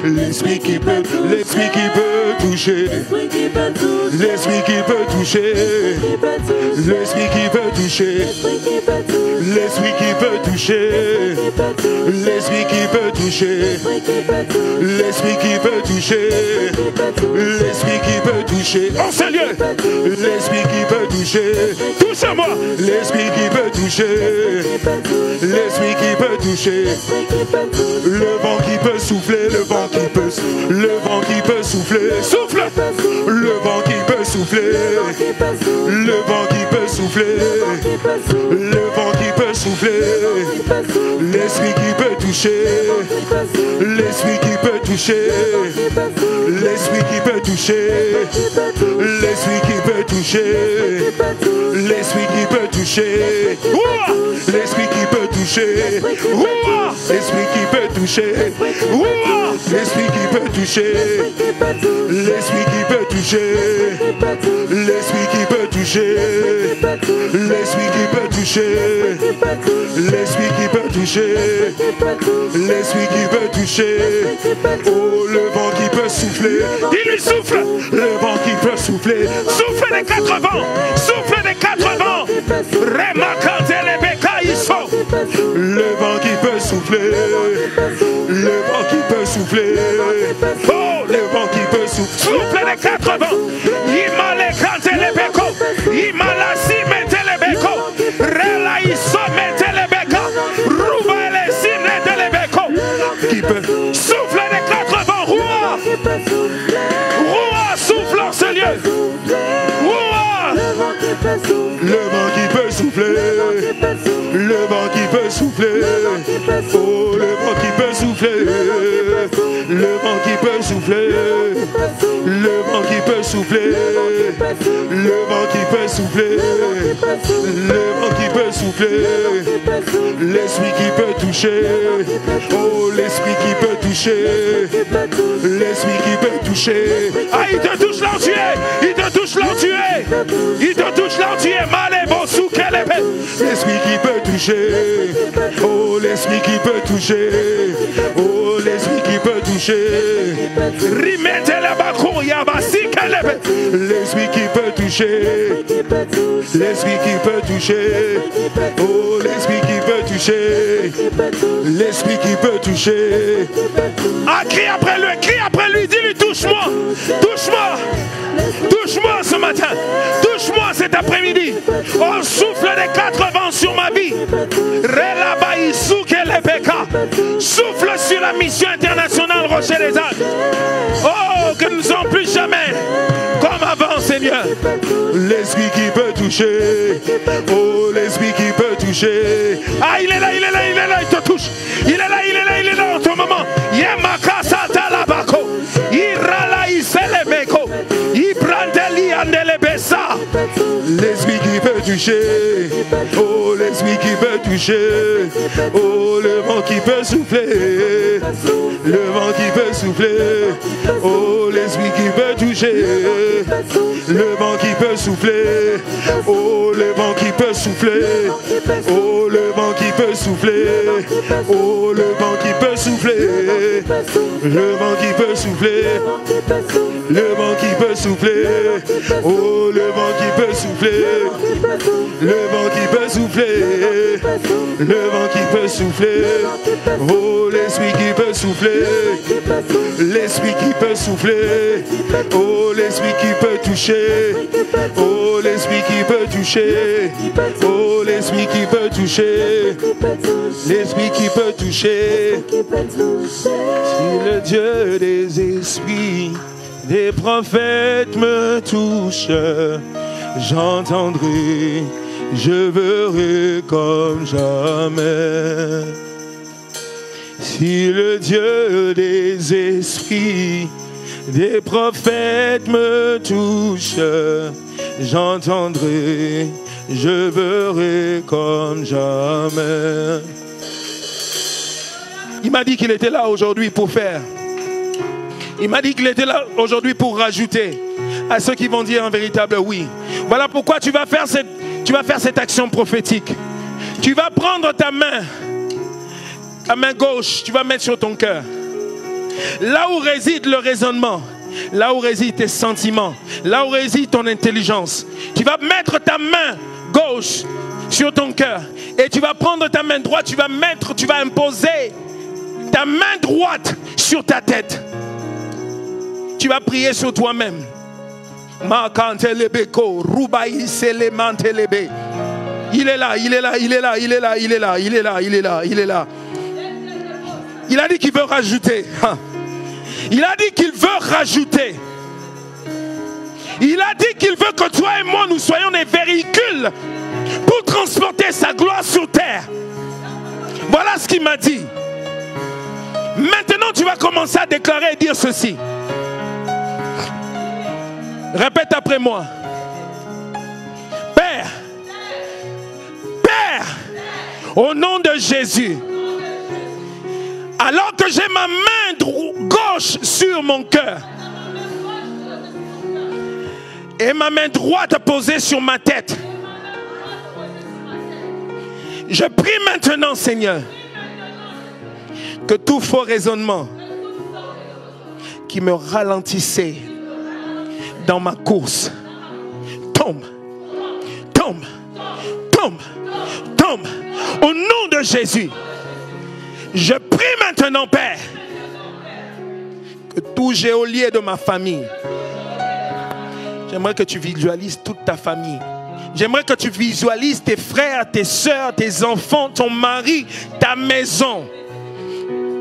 l'esprit qui peut toucher, l'esprit qui peut toucher, l'esprit qui peut toucher, l'esprit qui peut toucher, l'esprit qui peut toucher, l'esprit qui peut toucher, l'esprit qui peut toucher, en ce lieu, l'esprit qui peut toucher, touche-moi, l'esprit qui peut toucher, l'esprit qui peut toucher, le vent qui peut souffler, le vent qui peut souffler, souffle, le vent qui peut souffler, le vent qui peut souffler, le vent qui peut souffler, l'esprit qui peut toucher, l'esprit qui peut toucher, l'esprit qui peut toucher, l'esprit qui peut toucher, l'esprit qui peut toucher, l'esprit qui peut toucher, l'esprit qui peut toucher, l'esprit qui peut toucher, l'esprit qui peut toucher, l'esprit qui peut toucher, l'esprit qui peut toucher, l'esprit qui peut toucher, l'esprit qui peut toucher, oh le vent qui peut souffler, il lui souffle, le vent qui peut souffler, souffle des quatre vents, souffle des quatre vents, le vent qui peut souffler, le vent qui peut souffler, oh le vent qui peut souffler, souffle les quatre vents, il m'a les canté les bécos, il m'a la si mette les bécos, rela il so mette les bécos, rouva les si mette les bécos, qui peut souffler les quatre vents, roua, roua souffle en ce lieu, roua, le vent qui peut souffler, le vent qui peut souffler, oh le vent qui peut souffler, le vent qui peut souffler, le vent qui peut souffler, le vent qui peut souffler, le vent qui peut souffler, l'esprit qui peut toucher, oh l'esprit qui peut toucher, l'esprit qui peut toucher, ah il te touche là où tu es, il te touche là où tu es, il te touche là où tu es, malé bon sous quelle épée, l'esprit qui peut toucher, oh l'esprit qui peut toucher, oh l'esprit qui peut toucher, rimete la bacon yabasi quelle épée, l'esprit qui peut toucher, l'esprit qui peut toucher, oh l'esprit qui peut toucher, l'esprit qui peut toucher, ah crie après lui, dis-lui touche-moi, touche-moi, touche-moi ce matin, touche-moi cet après-midi, oh souffle des quatre vents sur ma vie, souffle sur la mission internationale Rocher des Alpes, oh que nous ne sommes plus jamais comme avant Seigneur, l'esprit qui peut toucher, oh l'esprit qui peut toucher, ah il est là, il te touche, il est là en ton moment, Yemaka Satalabako, Irala Iselemeko, Ibrandeli Andelebesa, l'esprit qui peut toucher, oh l'esprit qui peut toucher, oh le vent qui peut souffler, le vent qui peut souffler, oh l'esprit qui peut toucher, le vent qui peut souffler, oh le vent qui peut souffler, oh le vent qui peut souffler, oh le vent qui peut souffler, le vent qui peut souffler, le vent qui peut souffler, oh le vent qui peut souffler, le vent qui peut souffler, le vent qui peut souffler, oh l'esprit qui peut souffler, l'esprit qui peut souffler, oh l'esprit qui peut toucher, oh l'esprit qui peut toucher, oh l'esprit qui peut toucher, l'esprit qui peut toucher, si le Dieu des esprits, des prophètes me touche, j'entendrai, je verrai comme jamais. Si le Dieu des esprits, des prophètes me touche, j'entendrai, je verrai comme jamais. Il m'a dit qu'il était là aujourd'hui pour faire. Il m'a dit qu'il était là aujourd'hui pour rajouter à ceux qui vont dire un véritable oui. Voilà pourquoi tu vas faire cette action prophétique. Tu vas prendre ta main gauche, tu vas mettre sur ton cœur. Là où réside le raisonnement, là où résident tes sentiments, là où réside ton intelligence, tu vas mettre ta main gauche sur ton cœur et tu vas prendre ta main droite, tu vas imposer ta main droite sur ta tête. Tu vas prier sur toi-même. Il est là, il est là, il est là, il est là, il est là, il est là, il est là, il est là. Il a dit qu'il veut rajouter. Il a dit qu'il veut rajouter. Il a dit qu'il veut que toi et moi nous soyons des véhicules pour transporter sa gloire sur terre. Voilà ce qu'il m'a dit. Maintenant tu vas commencer à déclarer et dire ceci. Répète après moi. Père, Père, au nom de Jésus, alors que j'ai ma main gauche sur mon cœur et ma main droite posée sur ma tête, je prie maintenant, Seigneur, que tout faux raisonnement qui me ralentissait dans ma course tombe, tombe, tombe, tombe. Au nom de Jésus, je prie maintenant, Père, que tout geôlier de ma famille, j'aimerais que tu visualises toute ta famille. J'aimerais que tu visualises tes frères, tes soeurs, tes enfants, ton mari, ta maison,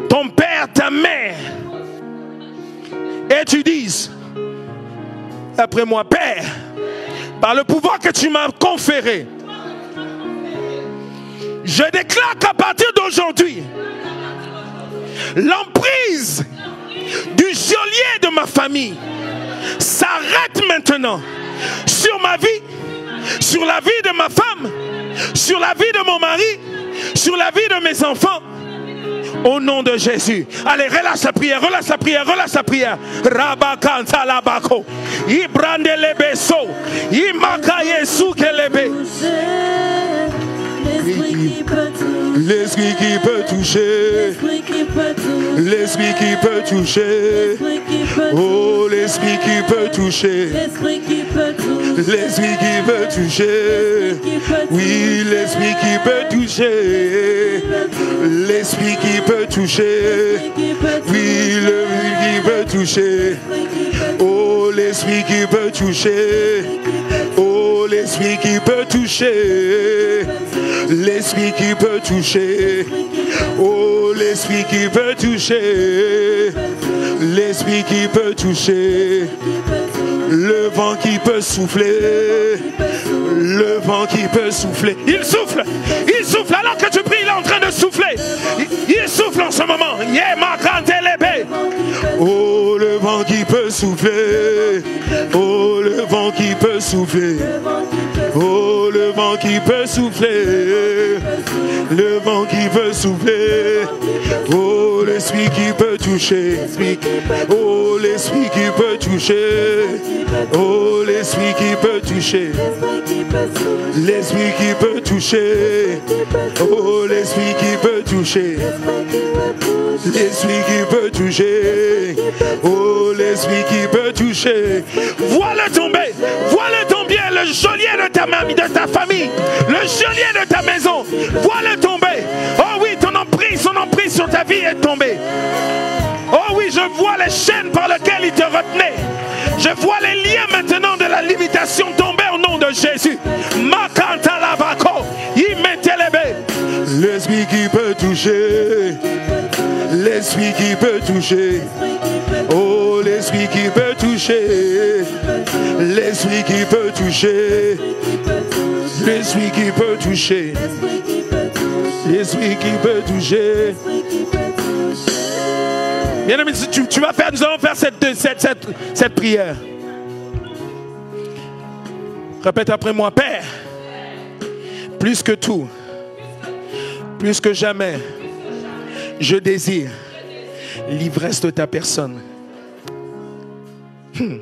ton père, ta mère. Et tu dises après moi, Père, par le pouvoir que tu m'as conféré, je déclare qu'à partir d'aujourd'hui, l'emprise du geôlier de ma famille s'arrête maintenant sur ma vie, sur la vie de ma femme, sur la vie de mon mari, sur la vie de mes enfants. Au nom de Jésus. Allez, relâche la prière, relâche la prière, relâche la prière. Rabakanta labako. Ibrande lebeso. Imakaye soukelebe. L'esprit qui peut toucher. L'esprit qui peut toucher. Oh, l'esprit qui peut toucher. L'esprit qui peut toucher. Oui, l'esprit qui peut toucher. L'esprit qui peut toucher. Oui, l'esprit qui peut toucher. Oh, l'esprit qui peut toucher. Oh, l'esprit qui peut toucher. L'esprit qui peut toucher. Oh, l'esprit qui peut toucher. L'esprit qui peut toucher. Le vent qui peut souffler. Le vent qui peut souffler. Il souffle. Il souffle. Alors que tu pries, il est en train de souffler. Il souffle en ce moment. Oh, le vent qui peut souffler. Oh, le vent qui peut souffler. Oh, le vent qui peut souffler. Le vent qui peut souffler. Oh, l'esprit qui peut toucher. Oh, l'esprit qui peut toucher. Oh, l'esprit qui peut toucher. L'esprit qui peut toucher. Oh, l'esprit qui peut toucher. L'esprit qui peut toucher. Oh, l'esprit qui peut toucher. Vois-le tomber. Vois-le tomber. Le geôlier de ta mamie, de ta famille. Le geôlier de ta maison. Vois-le tomber. Oh oui, son emprise sur ta vie est tombée. Oh oui, je vois les chaînes par lesquelles il te retenait. Je vois les liens maintenant de la limitation tomber au nom de Jésus. Makanta labako, imetelebe. L'esprit qui peut toucher. L'esprit qui peut toucher. Oh, l'esprit qui peut toucher. L'esprit qui peut toucher. L'esprit qui peut toucher. L'esprit qui peut toucher. Bien aimé, tu vas faire, nous allons faire cette prière. Répète après moi, Père, plus que tout, plus que jamais, je désire l'ivresse de ta personne. Tu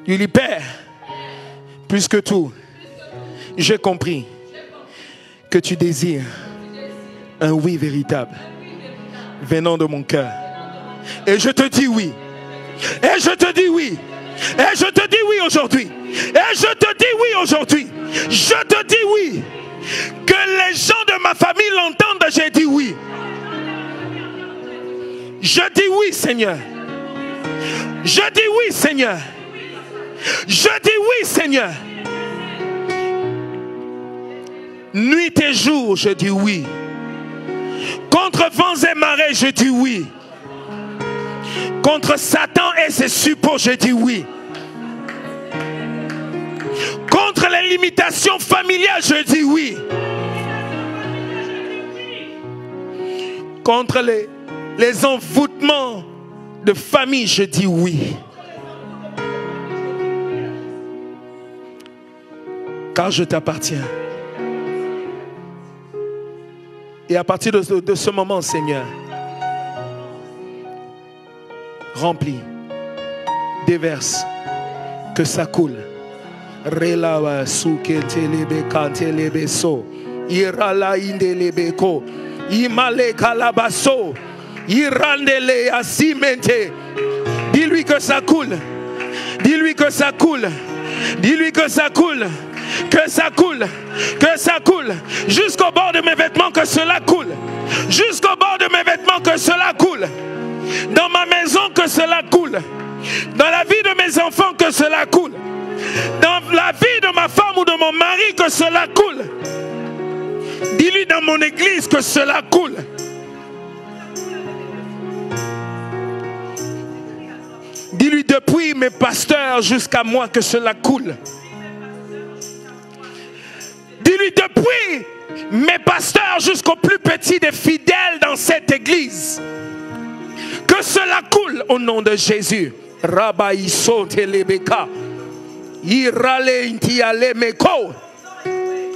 dis, Père, plus que tout, j'ai compris que tu désires un oui véritable venant de mon cœur. Et je te dis oui. Et je te dis oui. Et je te dis oui aujourd'hui. Et je te dis oui aujourd'hui. Je te dis oui. Que les gens de ma famille l'entendent, j'ai dit oui. Je dis oui, Seigneur. Je dis oui, Seigneur. Je dis oui, Seigneur. Nuit et jour, je dis oui. Contre vents et marées, je dis oui. Contre Satan et ses suppôts, je dis oui. Contre les limitations familiales, je dis oui. Contre les envoûtements de famille, je dis oui. Car je t'appartiens. Et à partir de ce moment, Seigneur, remplis, déverse, que ça coule. Relawa suke telebe kantelebe so, irala indelebe ko, imale kalabaso, irandele asimente. Dis-lui que ça coule. Dis-lui que ça coule. Dis-lui que ça coule. Que ça coule, que ça coule, jusqu'au bord de mes vêtements, que cela coule, jusqu'au bord de mes vêtements, que cela coule, dans ma maison, que cela coule, dans la vie de mes enfants, que cela coule, dans la vie de ma femme ou de mon mari, que cela coule. Dis-lui dans mon église que cela coule. Dis-lui depuis mes pasteurs jusqu'à moi que cela coule. Dis-lui depuis mes pasteurs jusqu'aux plus petits des fidèles dans cette église. Que cela coule au nom de Jésus. Rabbi Sotelebeka. Irale intiale meko.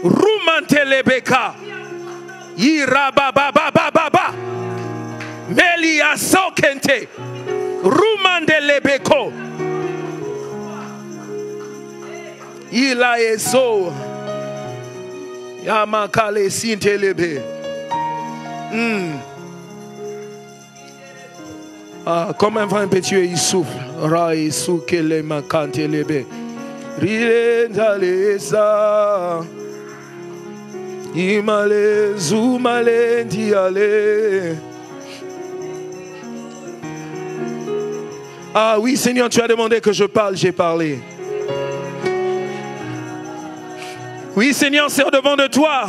Rumantelebeka. Irabababababa. Melia sokente. Rumandelebeko. Ila eso. Yamakale sintelebe. Comme un vent impétueux, il souffle. Rai soukele makantelebe. Rilendale sa. Imale zoumale diale. Ah oui, Seigneur, tu as demandé que je parle, j'ai parlé. Oui, Seigneur, c'est au-devant de toi,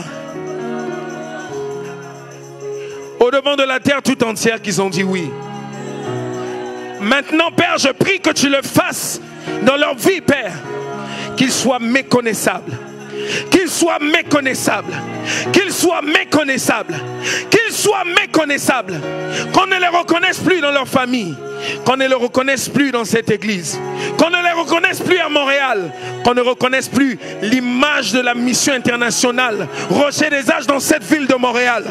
au-devant de la terre tout entière qu'ils ont dit oui. Maintenant, Père, je prie que tu le fasses dans leur vie, Père, qu'ils soient méconnaissables. Qu'ils soient méconnaissables. Qu'ils soient méconnaissables. Qu'ils soient méconnaissables. Qu'on ne les reconnaisse plus dans leur famille. Qu'on ne les reconnaisse plus dans cette église. Qu'on ne les reconnaisse plus à Montréal. Qu'on ne reconnaisse plus l'image de la mission internationale Rocher des Âges dans cette ville de Montréal.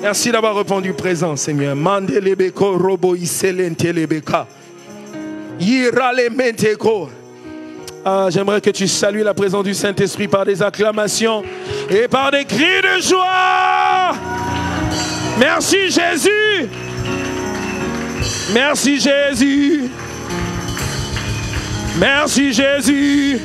Merci d'avoir répondu présent, Seigneur. Mandelebeko robo iselentelebeka. Yiralementeko. Ah, j'aimerais que tu salues la présence du Saint-Esprit par des acclamations et par des cris de joie. Merci Jésus. Merci Jésus. Merci Jésus.